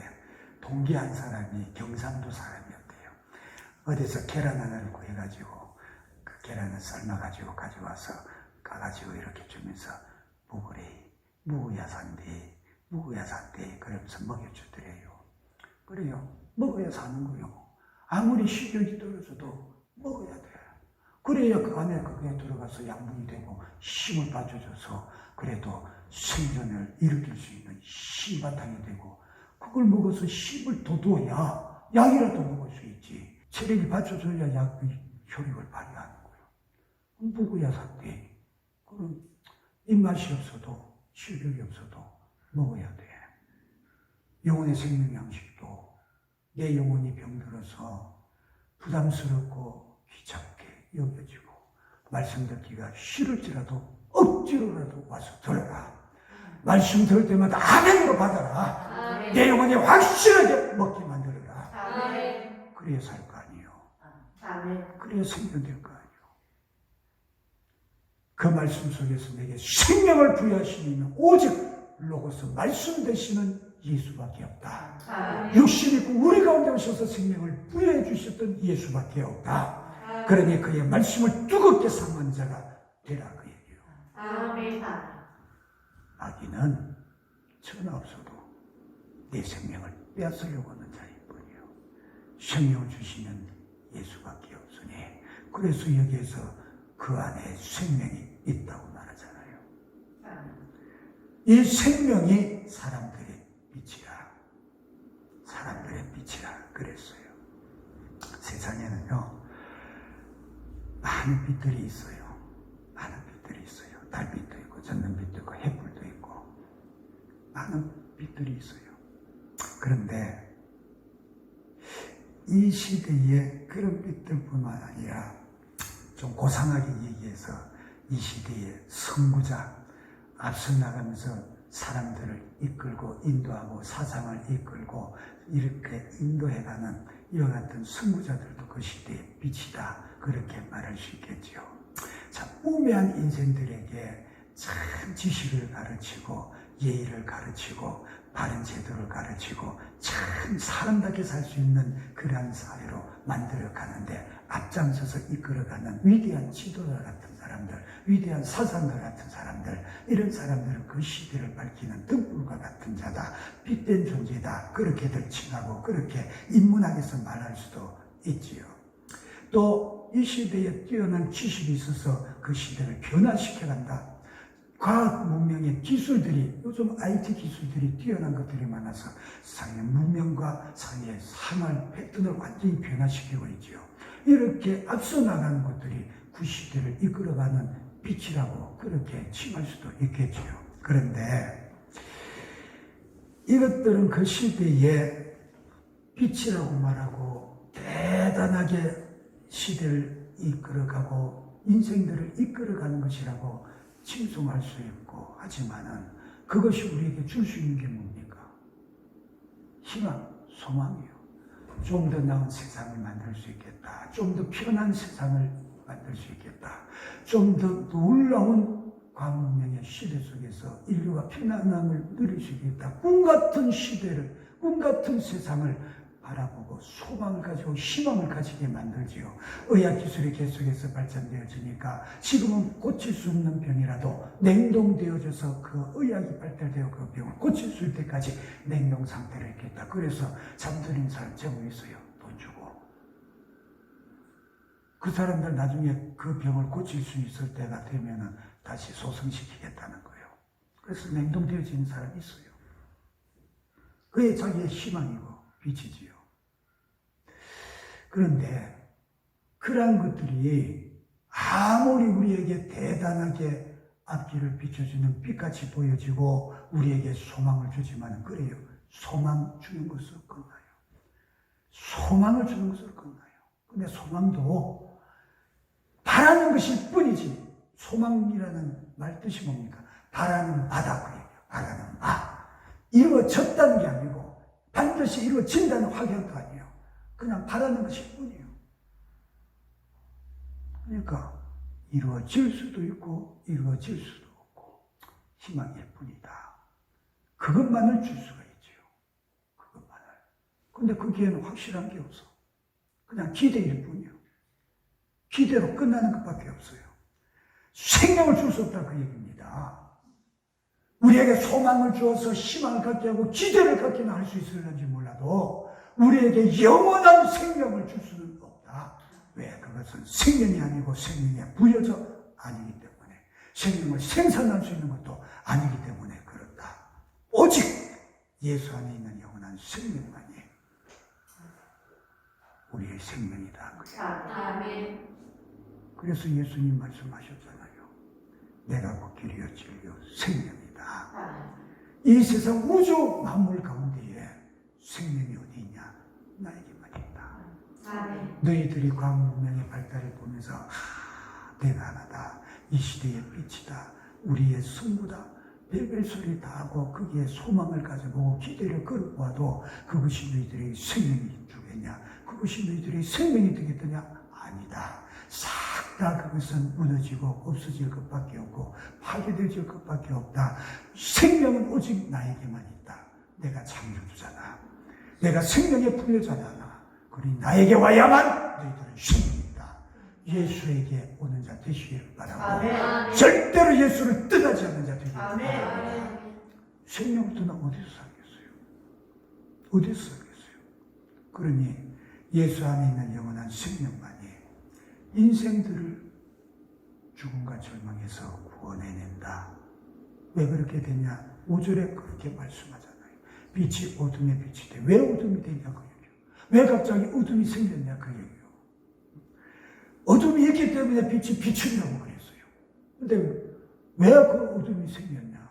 동기 한 사람이 경상도 사람이었대요. 어디서 계란 하나를 구해가지고 그 계란을 삶아가지고 가져와서 까가지고 이렇게 주면서 먹으래. 무구야 산대 무구야 산대 그러면서 먹여주더래요. 그래요. 먹어야 사는 거요. 아무리 식욕이 떨어져도 먹어야 돼. 그래야 그 안에 그게 들어가서 양분이 되고 힘을 받쳐줘서 그래도 생존을 일으킬 수 있는 힘바탕이 되고, 그걸 먹어서 힘을 돋워야 약이라도 먹을 수 있지. 체력이 받쳐줘야 약의 효력을 발휘하는 거예요. 먹어야 삭대. 그럼 입맛이 없어도 실력이 없어도 먹어야 돼. 영혼의 생명 양식도 내 영혼이 병들어서 부담스럽고 귀찮게 여겨지고 말씀 듣기가 싫을지라도 억지로라도 와서 들어라. 말씀 들을 때마다 아멘으로 받아라. 아멘. 내 영혼이 확실하게 먹게 만들어라. 아멘. 그래야 살 거 아니에요. 아멘. 그래야 생존될 거 아니에요. 그 말씀 속에서 내게 생명을 부여하시는 오직 로고스 말씀 되시는 예수밖에 없다. 아멘. 육신 있고 우리 가운데 오셔서 생명을 부여해 주셨던 예수밖에 없다. 아멘. 그러니 그의 말씀을 뜨겁게 삼는 자가 되라 그 얘기예요. 아멘. 마귀는 전혀 없어도 내 생명을 빼앗으려고 하는 자일 뿐이에요. 생명을 주시는 예수밖에 없으니, 그래서 여기에서 그 안에 생명이 있다고 말하잖아요. 이 생명이 사람들의 빛이라, 사람들의 빛이라 그랬어요. 세상에는요 많은 빛들이 있어요. 많은 빛들이 있어요. 달빛도 있고 전등빛도 있고 햇불도 있고 많은 빛들이 있어요. 그런데 이 시대에 그런 빛들뿐만 아니라 좀 고상하게 얘기해서 이 시대의 선구자, 앞서 나가면서 사람들을 이끌고 인도하고 사상을 이끌고 이렇게 인도해가는 이와 같은 선구자들도 그 시대의 빛이다, 그렇게 말할 수 있겠죠. 참 우매한 인생들에게 참 지식을 가르치고 예의를 가르치고 바른 제도를 가르치고 참 사람답게 살 수 있는 그러한 사회로 만들어가는데 앞장서서 이끌어가는 위대한 지도자 같은 사람들, 위대한 사상가 같은 사람들, 이런 사람들은 그 시대를 밝히는 등불과 같은 자다, 빛된 존재다, 그렇게들 칭하고 그렇게 인문학에서 말할 수도 있지요. 또 이 시대에 뛰어난 지식이 있어서 그 시대를 변화시켜간다. 과학 문명의 기술들이, 요즘 IT 기술들이 뛰어난 것들이 많아서 사회의 문명과 사회의 생활 패턴을 완전히 변화시키고 있지요. 이렇게 앞서 나가는 것들이 그 시대를 이끌어가는 빛이라고 그렇게 칭할 수도 있겠지요. 그런데 이것들은 그 시대의 빛이라고 말하고 대단하게 시대를 이끌어가고 인생들을 이끌어가는 것이라고 칭송할 수 있고, 하지만은 그것이 우리에게 줄 수 있는 게 뭡니까? 희망, 소망이요. 좀 더 나은 세상을 만들 수 있겠다. 좀 더 편한 세상을 만들 수 있겠다. 좀 더 놀라운 과문명의 시대 속에서 인류가 편안함을 누릴 수 있겠다. 꿈 같은 시대를, 꿈 같은 세상을 바라보고 소망을 가지고 희망을 가지게 만들지요. 의학기술이 계속해서 발전되어지니까 지금은 고칠 수 없는 병이라도 냉동되어져서 그 의학이 발달되어 그 병을 고칠 수 있을 때까지 냉동 상태로 있겠다. 그래서 잠들인 사람 제법 있어요. 돈 주고. 그 사람들 나중에 그 병을 고칠 수 있을 때가 되면은 다시 소생시키겠다는 거예요. 그래서 냉동되어지는 사람이 있어요. 그게 자기의 희망이고 빛이지요. 그런데 그러한 것들이 아무리 우리에게 대단하게 앞길을 비춰주는 빛같이 보여지고 우리에게 소망을 주지만, 그래요. 소망 주는 것으로 끝나요. 소망을 주는 것으로 끝나요. 근데 소망도 바라는 것일 뿐이지, 소망이라는 말 뜻이 뭡니까? 바라는 바다, 그 얘기예요. 바라는 바. 이루어졌다는 게 아니고 반드시 이루어진다는 확연도 아니에요. 그냥 바라는 것일 뿐이에요. 그러니까 이루어질 수도 있고 이루어질 수도 없고 희망일 뿐이다. 그것만을 줄 수가 있죠. 그것만을. 근데 거기에는 확실한 게 없어. 그냥 기대일 뿐이에요. 기대로 끝나는 것밖에 없어요. 생명을 줄 수 없다 그 얘기입니다. 우리에게 소망을 주어서 희망을 갖게 하고 기대를 갖게는 할 수 있을는지 몰라도 우리에게 영원한 생명을 줄 수는 없다. 왜? 그건 것은 생명이 아니고 생명에 부여져 아니기 때문에, 생명을 생산할 수 있는 것도 아니기 때문에 그렇다. 오직 예수 안에 있는 영원한 생명만이 우리의 생명이다. 아멘. 그래서 예수님 말씀하셨잖아요. 내가 곧 길이요 진리요 생명이다. 이 세상 우주 만물 가운데에 생명이 어디 있냐? 나에게만 있다. 아멘. 너희들이 과학 문명의 발달을 보면서 내가 하나다. 이 시대의 빛이다. 우리의 승부다. 별별 소리 다 하고 거기에 소망을 가져보고 기대를 걸어보아도 그것이 너희들의 생명이 주겠냐? 그것이 너희들의 생명이 되겠느냐? 아니다. 싹 다 그것은 무너지고 없어질 것밖에 없고 파괴될 것밖에 없다. 생명은 오직 나에게만 있다. 내가 창조주잖아. 내가 생명의 부여자잖아. 그러니 나에게 와야만 너희들은 생명이 있다. 예수에게 오는 자 되시길 바라고 아멘. 절대로 예수를 떠나지 않는 자 되기를 아멘. 바랍니다. 생명을 떠나 어디서 살겠어요? 어디서 살겠어요? 그러니 예수 안에 있는 영원한 생명만이 인생들을 죽음과 절망에서 구원해낸다. 왜 그렇게 되냐? 5절에 그렇게 말씀하잖아요. 빛이 어둠에 빛이 돼. 왜 어둠이 되냐 그 얘기예요. 왜 갑자기 어둠이 생겼냐 그 얘기예요. 어둠이 있기 때문에 빛이 비춘다고 그랬어요. 근데 왜 그 어둠이 생겼냐?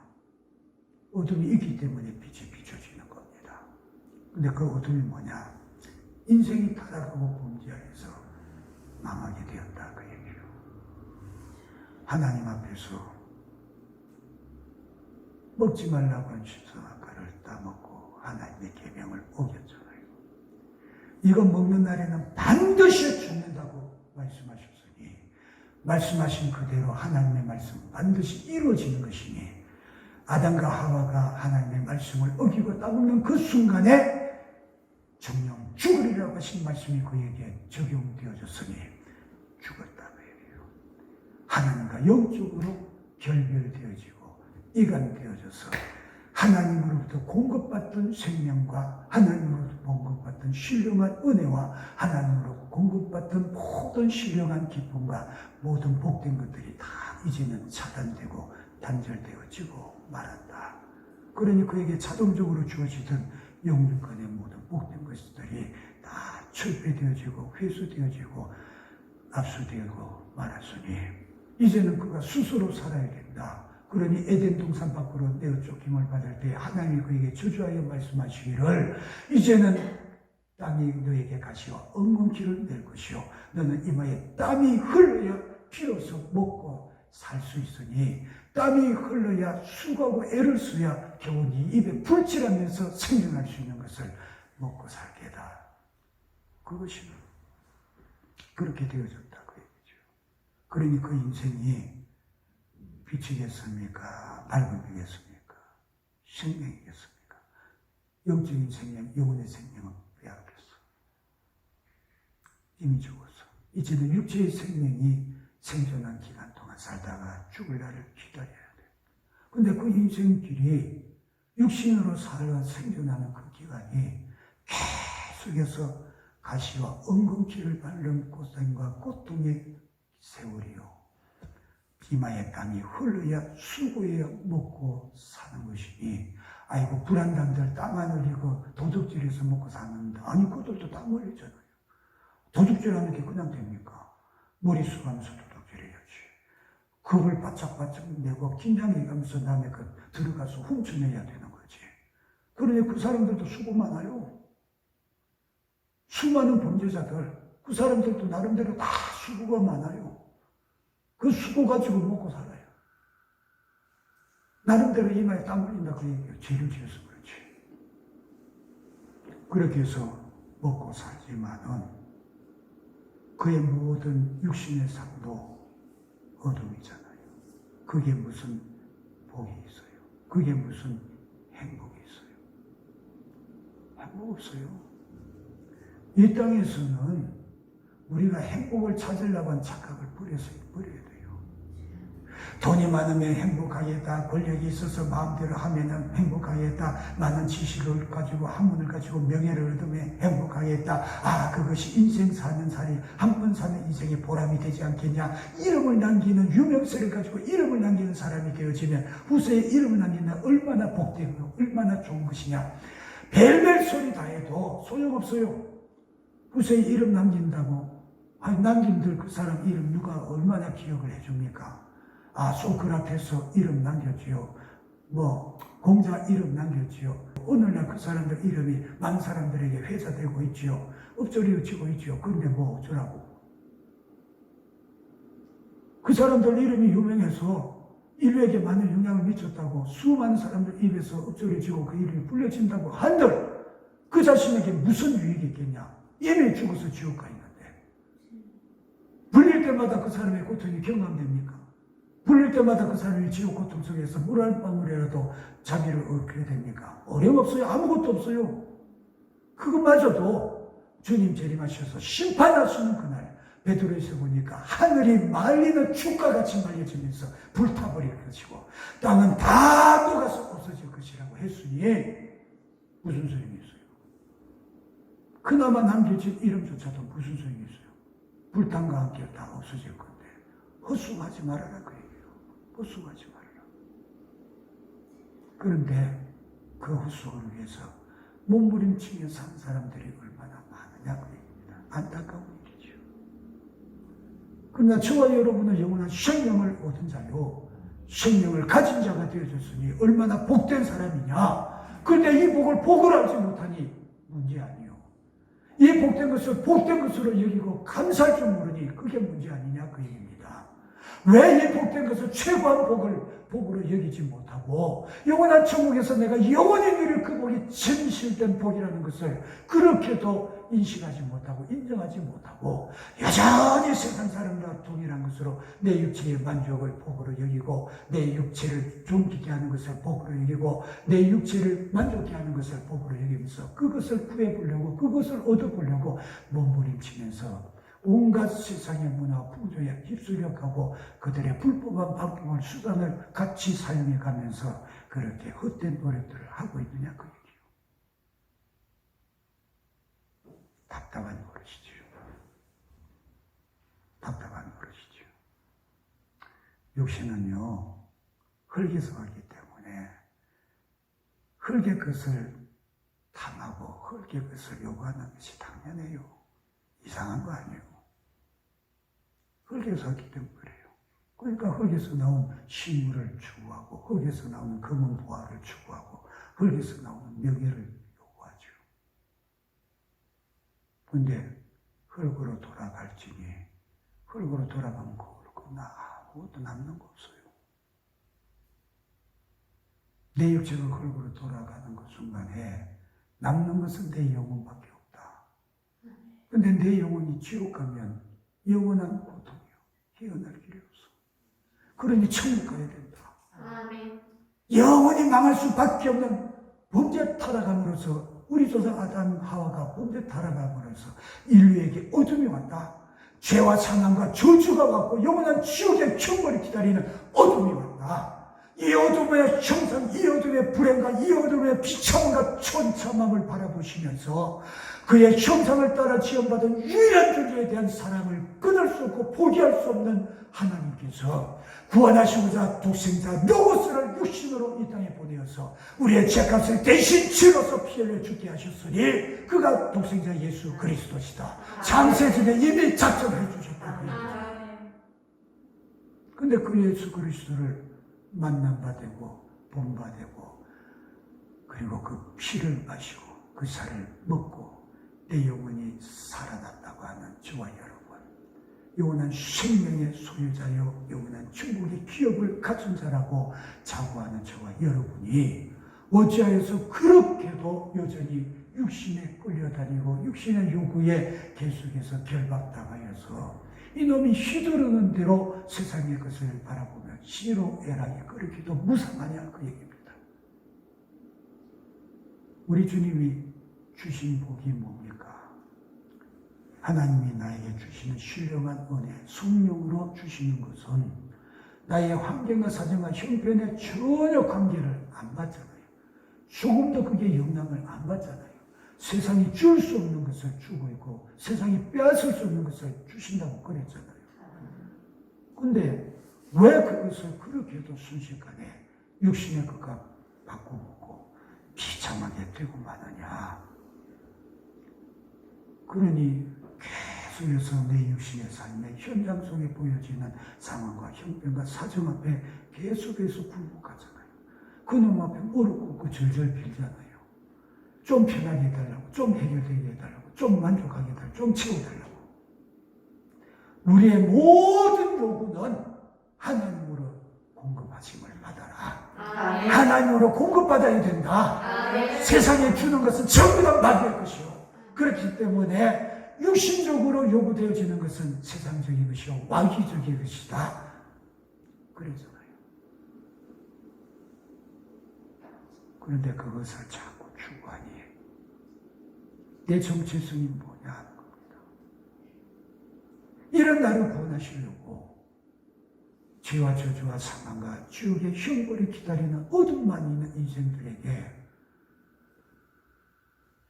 어둠이 있기 때문에 빛이 비춰지는 겁니다. 근데 그 어둠이 뭐냐? 인생이 타락하고 범죄하여서 망하게 되었다 그 얘기예요. 하나님 앞에서 먹지 말라고 한 십선악과를 따먹고 하나님의 계명을 어겼잖아요. 이거 먹는 날에는 반드시 죽는다고 말씀하셨으니 말씀하신 그대로 하나님의 말씀 반드시 이루어지는 것이니 아담과 하와가 하나님의 말씀을 어기고 따먹는 그 순간에 정령 죽으리라고 하신 말씀이 그에게 적용되어졌으니 죽었다 그 얘기예요. 하나님과 영적으로 결별되어지고 이간되어져서 하나님으로부터 공급받던 생명과 하나님으로부터 공급받던 신령한 은혜와 하나님으로부터 공급받던 모든 신령한 기쁨과 모든 복된 것들이 다 이제는 차단되고 단절되어지고 말았다. 그러니 그에게 자동적으로 주어지던 영육간의 모든 복된 것들이 다 철폐되어지고 회수되어지고 압수되고 말았으니 이제는 그가 스스로 살아야 된다. 그러니 에덴 동산 밖으로 내어 쫓김을 받을 때 하나님이 그에게 저주하여 말씀하시기를 이제는 땅이 너에게 가시와 엉겅퀴를 낼 것이요 너는 이마에 땀이 흘러야 비로소 먹고 살 수 있으니 땀이 흘러야 수고하고 애를 써야 겨우 네 입에 불칠하면서 생존할 수 있는 것을 먹고 살게다. 그것이 그렇게 되어졌다 그 얘기죠. 그러니 그 인생이 빛이겠습니까? 밝음이겠습니까? 생명이겠습니까? 영적인 생명, 영혼의 생명은 빼앗겼어. 이미 죽었어. 이제는 육체의 생명이 생존한 기간 동안 살다가 죽을 날을 기다려야 돼. 근데 그 인생길이 육신으로 살아 생존하는 그 기간이 계속해서 가시와 엉겅퀴를 밟는 고생과 고통의 세월이요. 이마에 땀이 흘러야 수고해야 먹고 사는 것이니 아이고 불안당들 땀 안 흘리고 도둑질해서 먹고 사는데 아니 그들도 땀 흘리잖아요. 도둑질하는 게 그냥 됩니까? 머리 쓰가면서 도둑질해야지. 겁을 바짝바짝 내고 긴장해가면서 남의 것 들어가서 훔쳐내야 되는 거지. 그러니 그 사람들도 수고 많아요. 수많은 범죄자들 그 사람들도 나름대로 다 수고가 많아요. 그 수고 가지고 먹고 살아요. 나름대로 이마에 땀 흘린다 그 얘기예요. 죄를 지어서 그렇지. 그렇게 해서 먹고 살지만은 그의 모든 육신의 삶도 어둠이잖아요. 그게 무슨 복이 있어요? 그게 무슨 행복이 있어요? 행복 없어요. 이 땅에서는 우리가 행복을 찾으려고 한 착각을 버려야 돼요. 돈이 많으면 행복하겠다. 권력이 있어서 마음대로 하면은 행복하겠다. 많은 지식을 가지고 학문을 가지고 명예를 얻으면 행복하겠다. 아, 그것이 인생 사는 살이 한 번 사는 인생의 보람이 되지 않겠냐. 이름을 남기는 유명세를 가지고 이름을 남기는 사람이 되어지면 후세에 이름을 남기는 얼마나 복되고 얼마나 좋은 것이냐. 벨벨 소리 다 해도 소용없어요. 후세에 이름 남긴다고. 아니, 남긴들 그 사람 이름 누가 얼마나 기억을 해줍니까? 아, 소크라테스 이름 남겼지요. 뭐 공자 이름 남겼지요. 오늘날 그 사람들 이름이 많은 사람들에게 회자되고 있지요. 엎조리어지고 있지요. 그런데 뭐 어쩌라고. 그 사람들 이름이 유명해서 인류에게 많은 영향을 미쳤다고 수많은 사람들 입에서 엎조리어지고 그 이름이 불려진다고 한들 그 자신에게 무슨 유익이 있겠냐. 이미 죽어서 지옥 가 있는데 불릴 때마다 그 사람의 고통이 경감됩니까? 불릴 때마다 그 사람이 지옥 고통 속에서 물 한 방울이라도 자기를 얻게 됩니까? 어림없어요. 아무것도 없어요. 그것마저도 주님 재림하셔서 심판하시는 그날 베드로에서 보니까 하늘이 말리는 축과같이 말려지면서 불타버릴 것이고 땅은 다 녹아서 없어질 것이라고 했으니 무슨 소용이 있어요? 그나마 남겨진 이름조차도 무슨 소용이 있어요? 불탄과 함께 다 없어질 건데 헛수고하지 말아라 그 얘기예요. 헛수고하지 말아라. 그런데 그 헛수고를 위해서 몸부림치며 산 사람들이 얼마나 많으냐 그 얘기입니다. 안타까운 일이죠. 그러나 저와 여러분은 영원한 생명을 얻은 자요 생명을 가진 자가 되어졌으니 얼마나 복된 사람이냐. 그런데 이 복을 복을 알지 못하니 문제 아니요. 이 복된 것을 복된 것으로 여기고 감사할 줄 모르니 그게 문제 아니냐 그 얘기입니다. 왜 이 복된 것을 최고한 복으로 여기지 못하고 영원한 천국에서 내가 영원히 누릴 그 복이 진실된 복이라는 것을 그렇게도 인식하지 못하고 인정하지 못하고 여전히 세상 사람과 동일한 것으로 내 육체의 만족을 복으로 여기고 내 육체를 존귀케 하는 것을 복으로 여기고 내 육체를 만족케 하는 것을 복으로 여기면서 그것을 구해보려고 그것을 얻어보려고 몸부림치면서 온갖 세상의 문화 풍조에 휩쓸려가고 그들의 불법한 방법을 수단을 같이 사용해 가면서 그렇게 헛된 노력들을 하고 있느냐 그 얘기예요. 답답한 버릇이죠. 답답한 버릇이죠. 육신은요 흙에서 왔기 때문에 흙의 것을 탐하고 흙의 것을 요구하는 것이 당연해요. 이상한 거 아니에요. 흙에서 왔기 때문에 그래요. 그러니까 흙에서 나온 식물을 추구하고 흙에서 나오는 금은 보화를 추구하고 흙에서 나오는 명예를 요구하죠. 그런데 흙으로 돌아갈지니 흙으로 돌아가면 그걸로 아무것도 남는 거 없어요. 내 육체가 흙으로 돌아가는 그 순간에 남는 것은 내 영혼밖에 없다. 그런데 내 영혼이 지옥 가면 영원한 고통이요. 헤어날 길이 없어. 그러니 천국 가야 된다. 아멘. 영원히 망할 수밖에 없는 범죄 타락함으로써 우리 조상 아담 하와가 범죄 타락함으로써 인류에게 어둠이 왔다. 죄와 사망과 저주가 왔고 영원한 지옥의 천벌이 기다리는 어둠이 왔다. 이 어둠의 형상, 이 어둠의 불행과 이 어둠의 비참함과 천참함을 바라보시면서 그의 형상을 따라 지원받은 유일한 존재에 대한 사랑을 끊을 수 없고 포기할 수 없는 하나님께서 구원하시고자 독생자 노고스를 육신으로 이 땅에 보내어서 우리의 죄값을 대신 치러서 피 흘려 죽게 하셨으니 그가 독생자 예수 그리스도시다. 창세전에 이미 작정해 주셨다고요. 근데 그 예수 그리스도를 만남받고 본받고 그리고 그 피를 마시고 그 살을 먹고 내 영혼이 살아났다고 하는 저와 여러분, 영원한 생명의 소유자요 영원한 천국의 기업을 가진 자라고 자부하는 저와 여러분이 어찌하여서 그렇게도 여전히 육신에 끌려다니고 육신의 요구에 계속해서 결박당하여서 이놈이 휘두르는 대로 세상의 것을 바라보며 시로애락이 그렇게도 무상하냐 그 얘기입니다. 우리 주님이 주신 복이 뭡니까? 하나님이 나에게 주시는 신령한 은혜, 성령으로 주시는 것은 나의 환경과 사정과 형편에 전혀 관계를 안 받잖아요. 조금도 그게 영향을 안 받잖아요. 세상이 줄 수 없는 것을 주고 있고 세상이 빼앗을 수 없는 것을 주신다고 그랬잖아요. 근데 왜 그것을 그렇게도 순식간에 육신의 것과 바꿔먹고 비참하게 되고 마느냐. 그러니 계속해서 내 육신의 삶의 현장 속에 보여지는 상황과 형편과 사정 앞에 계속해서 굴복하잖아요. 그놈 앞에 무릎 꿇고 절절 빌잖아요. 좀 편하게 해달라고, 좀 해결되게 해달라고, 좀 만족하게 해달라고, 좀 채워달라고. 우리의 모든 요구는 하나님으로 공급하심을 받아라. 아멘. 하나님으로 공급받아야 된다. 아멘. 세상에 주는 것은 전부 다 마귀의 것이요. 그렇기 때문에 육신적으로 요구되어지는 것은 세상적인 것이요 마귀적인 것이다. 그러잖아요. 그런데 그것을 자꾸 추구하니 내 정체성이 뭐냐 하는 겁니다. 이런 나를 구원하시려고 죄와 저주와 사망과 지옥의 형벌이 기다리는 어둠만 있는 인생들에게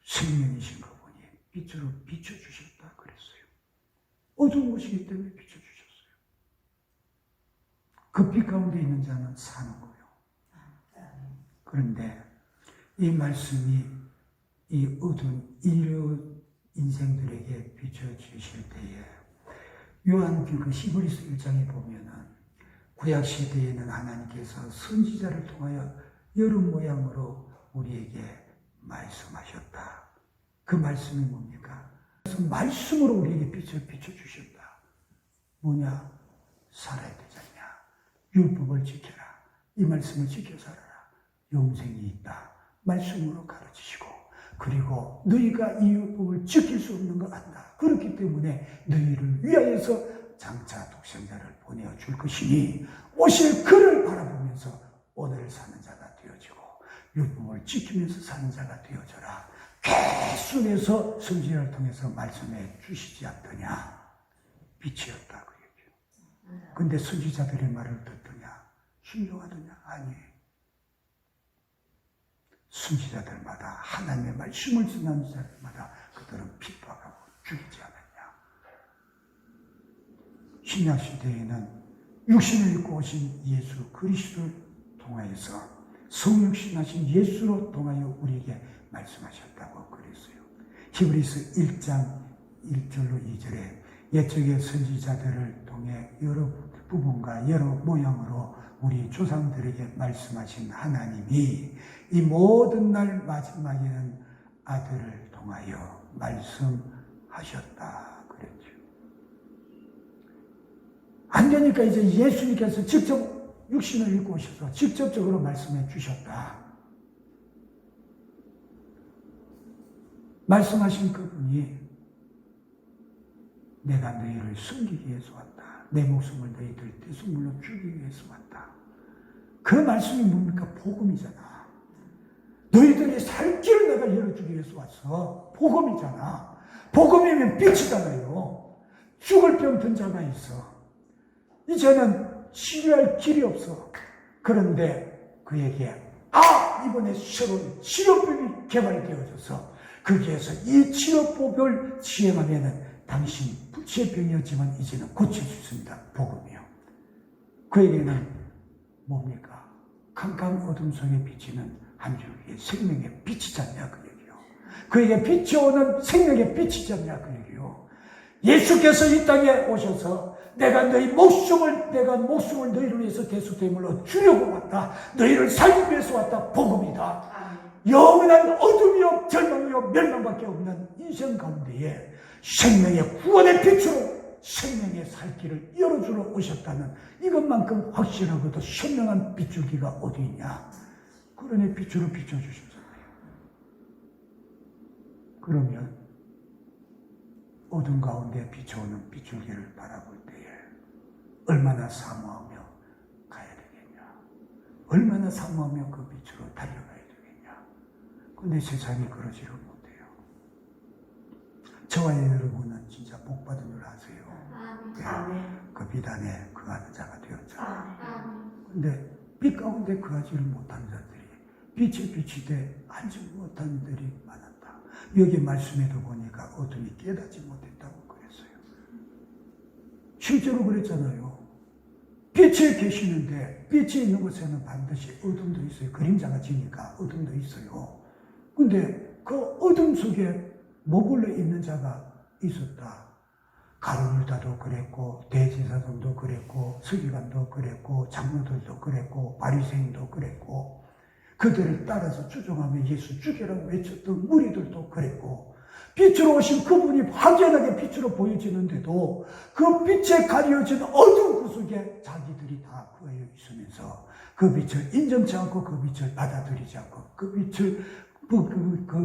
생명이신 그분이 빛으로 비춰주셨다 그랬어요. 어두운 곳이기 때문에 비춰주셨어요. 그 빛 가운데 있는 자는 사는 거예요. 그런데 이 말씀이 이 어두운 인생들에게 비춰주실 때에 요한복음 그 히브리서 1장에 보면은 구약 시대에는 하나님께서 선지자를 통하여 여러 모양으로 우리에게 말씀하셨다. 그 말씀이 뭡니까? 그래서 말씀으로 우리에게 비춰주셨다. 뭐냐? 살아야 되지 않냐? 율법을 지켜라. 이 말씀을 지켜 살아라. 영생이 있다. 말씀으로 가르치시고 그리고 너희가 이 율법을 지킬 수 없는 거 안다. 그렇기 때문에 너희를 위하여서 장차 독생자를 보내줄 것이니 오실 그를 바라보면서 오늘 사는 자가 되어지고 율법을 지키면서 사는 자가 되어져라. 계속해서 선지자를 통해서 말씀해 주시지 않더냐. 빛이었다 그 얘기예요. 근데 선지자들의 말을 듣더냐? 순종하더냐? 아니. 선지자들마다 하나님의 말씀을 전하는 자들마다 그들은 핍박하고 죽이지 않았냐. 신약 시대에는 육신을 입고 오신 예수 그리스도를 통하여서 성육신하신 예수로 통하여 우리에게 말씀하셨다고 그랬어요. 히브리서 1장 1절로 2절에 옛적의 선지자들을 통해 여러 부분과 여러 모양으로 우리 조상들에게 말씀하신 하나님이 이 모든 날 마지막에는 아들을 통하여 말씀하셨다 그랬죠. 안 되니까 이제 예수님께서 직접 육신을 입고 오셔서 직접적으로 말씀해 주셨다. 말씀하신 그분이 내가 너희를 숨기기 위해서 왔다. 내 목숨을 너희들 대속물로 주기 위해서 왔다. 그 말씀이 뭡니까? 복음이잖아. 너희들이 살 길을 내가 열어주기 위해서 왔어. 복음이잖아. 복음이면 빛이잖아요. 죽을 병 든 자가 있어. 이제는 치료할 길이 없어. 그런데 그에게 이번에 새로운 치료법이 개발되어져서 거기에서 이 치료법을 시행하면은 당신 불치의 병이었지만 이제는 고칠 수 있습니다. 복음이요. 그에게는 뭡니까? 캄캄 어둠 속에 비치는 한 줄기의 생명의 빛이지 않냐 그 얘기요. 그에게 비춰오는 생명의 빛이지 않냐 그 얘기요. 예수께서 이 땅에 오셔서 내가 목숨을 너희를 위해서 대속됨으로 주려고 왔다. 너희를 살기 위해서 왔다. 복음이다. 영원한 어둠이요 절망이요 멸망밖에 없는 인생 가운데에 생명의 구원의 빛으로 생명의 살 길을 열어주러 오셨다는 이것만큼 확실하고도 선명한 빛줄기가 어디 있냐. 그러니 빛으로 비춰주셨잖아요. 그러면 어둠 가운데 비춰오는 빛줄기를 바라볼 때에 얼마나 사모하며 가야 되겠냐. 얼마나 사모하며 그 빛으로 달려가야 되겠냐. 근데 세상이 그러지를 못해요. 저와 여러분은 진짜 복받은 줄 아세요. 아멘. 그 비단에 거하는 자가 되었잖아요. 아멘. 근데 빛 가운데 거하지를 못한 자들이 빛에 빛이 돼 알지 못한 자들이 많았다. 여기 말씀에도 보니까 어둠이 깨닫지 못했다고 그랬어요. 실제로 그랬잖아요. 빛에 계시는데 빛에 있는 곳에는 반드시 어둠도 있어요. 그림자가 지니까 어둠도 있어요. 근데 그 어둠 속에 머물러 있는 자가 있었다. 가룟유다도 그랬고 대제사장도 그랬고 서기관도 그랬고 장로들도 그랬고 바리새인도 그랬고 그들을 따라서 추종하며 예수 죽이라고 외쳤던 무리들도 그랬고 빛으로 오신 그분이 확연하게 빛으로 보여지는데도 그 빛에 가려진 어두운 그 속에 자기들이 다 거여 있으면서 그 빛을 인정치 않고 그 빛을 받아들이지 않고 그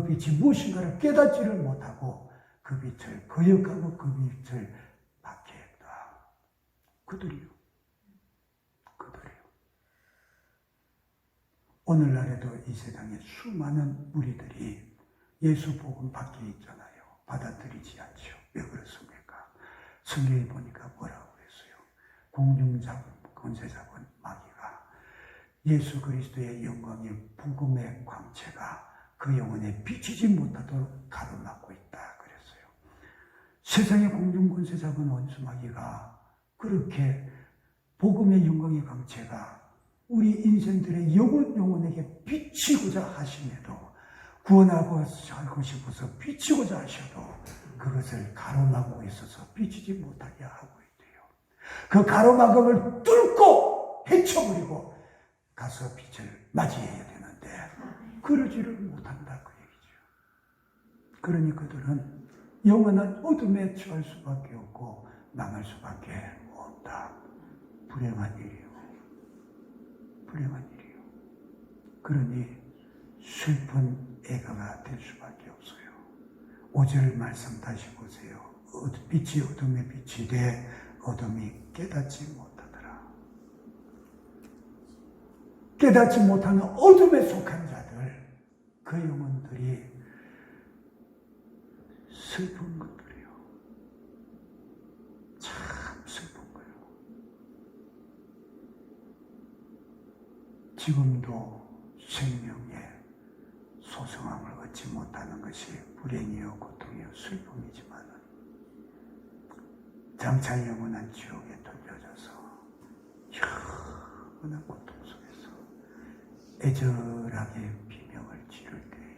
빛이 무엇인가를 깨닫지를 못하고 그 빛을 거역하고 그 빛을 받게 했다. 그들이요. 오늘날에도 이 세상에 수많은 무리들이 예수 복음 밖에 있잖아요. 받아들이지 않죠. 왜 그렇습니까? 성경에 보니까 뭐라고 그랬어요? 공중자군, 권세자군, 마귀가 예수 그리스도의 영광의 복음의 광채가 그 영혼에 비치지 못하도록 가로막고 있다 그랬어요. 세상의 공중권세자군 원수 마귀가 그렇게 복음의 영광의 광채가 우리 인생들의 영혼에게 비치고자 하심에도 구원하고 살고 싶어서 비치고자 하셔도 그것을 가로막고 있어서 비치지 못하게 하고 있대요. 그 가로막음을 뚫고 헤쳐버리고 가서 빛을 맞이해야 되는데 그러지를 못한다 그 얘기죠. 그러니 그들은 영원한 어둠에 처할 수밖에 없고 망할 수밖에 없다. 불행한 일이요. 그러니 슬픈 애가가 될 수밖에 없어요. 5절 말씀 다시 보세요. 빛이 어둠에 빛이 돼 어둠이 깨닫지 못하더라. 깨닫지 못하는 어둠에 속한 자들, 그 영혼들이 슬픈 것들이요. 참 슬픈 거예요. 지금도 생명의 소성함을 얻지 못하는 것이 불행이요 고통이요 슬픔이지만 장차 영원한 지옥에 돌려져서 영원한 고통 속에서 애절하게 비명을 지를 때에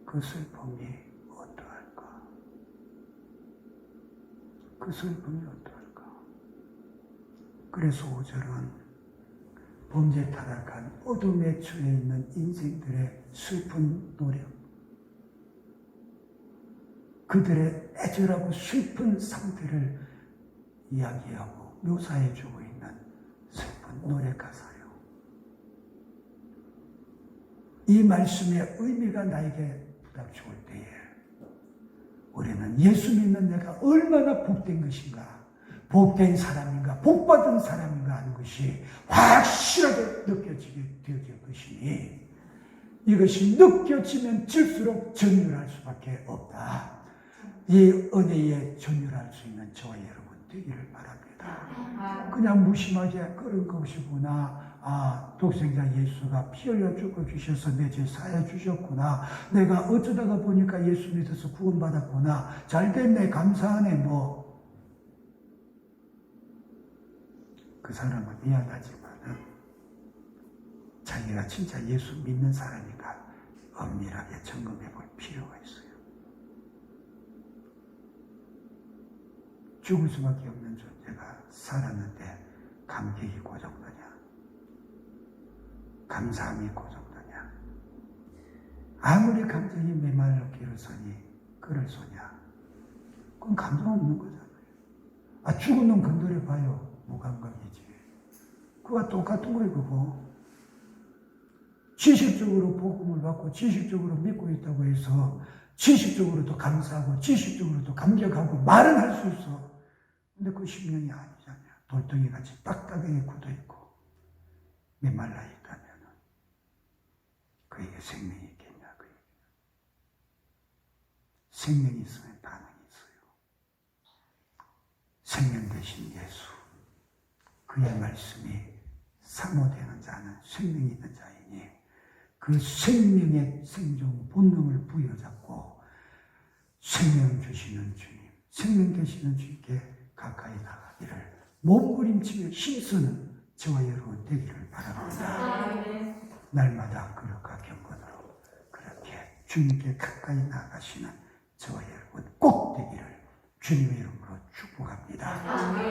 그 슬픔이 어떠할까? 그 슬픔이 어떠할까? 그래서 5절은 범죄 타락한 어둠에 처해 있는 인생들의 슬픈 노력, 그들의 애절하고 슬픈 상태를 이야기하고 묘사해주고 있는 슬픈 노래 가사요. 이 말씀의 의미가 나에게 부닥쳐올 때에 우리는 예수 믿는 내가 얼마나 복된 것인가, 복된 사람인가, 복받은 사람인가 하는 것이 확실하게 느껴지게 되어질 것이니 이것이 느껴지면 질수록 전율할 수밖에 없다. 이 은혜에 전율할 수 있는 저와 여러분 되기를 바랍니다. 그냥 무심하게 그런 것이구나. 아, 독생자 예수가 피 흘려 죽어주셔서 내 죄 사해 주셨구나. 내가 어쩌다가 보니까 예수 믿어서 구원받았구나. 잘됐네, 감사하네, 뭐. 그 사람은 미안하지만은 자기가 진짜 예수 믿는 사람인가 엄밀하게 점검해 볼 필요가 있어요. 죽을 수밖에 없는 존재가 살았는데 감격이 그 정도냐? 감사함이 그 정도냐? 아무리 감정이 메말르기를 서니 그럴 소냐? 그건 감정 없는 거잖아요. 아, 죽은 놈 건드려봐요. 무감각이지. 그와 똑같은 거예요, 그거. 지식적으로 복음을 받고 지식적으로 믿고 있다고 해서 지식적으로도 감사하고 지식적으로도 감격하고 말은 할 수 있어. 근데 그 심령이 아니잖아요. 돌덩이 같이 딱딱하게 굳어 있고 메말라 있다면 그에게 생명이 있겠냐, 그 얘기는. 생명이 있으면 반응이 있어요. 생명 대신 되신 예수, 그의 말씀이 사모되는 자는 생명이 있는 자이니 그 생명의 생존 본능을 부여잡고 생명 주시는 주님, 생명 되시는 주님께 가까이 나가기를 몸부림치며 힘쓰는 저와 여러분 되기를 바랍니다. 아멘. 날마다 거룩한 경건으로 그렇게 주님께 가까이 나가시는 저와 여러분 꼭 되기를 주님의 이름으로 축복합니다. 아멘.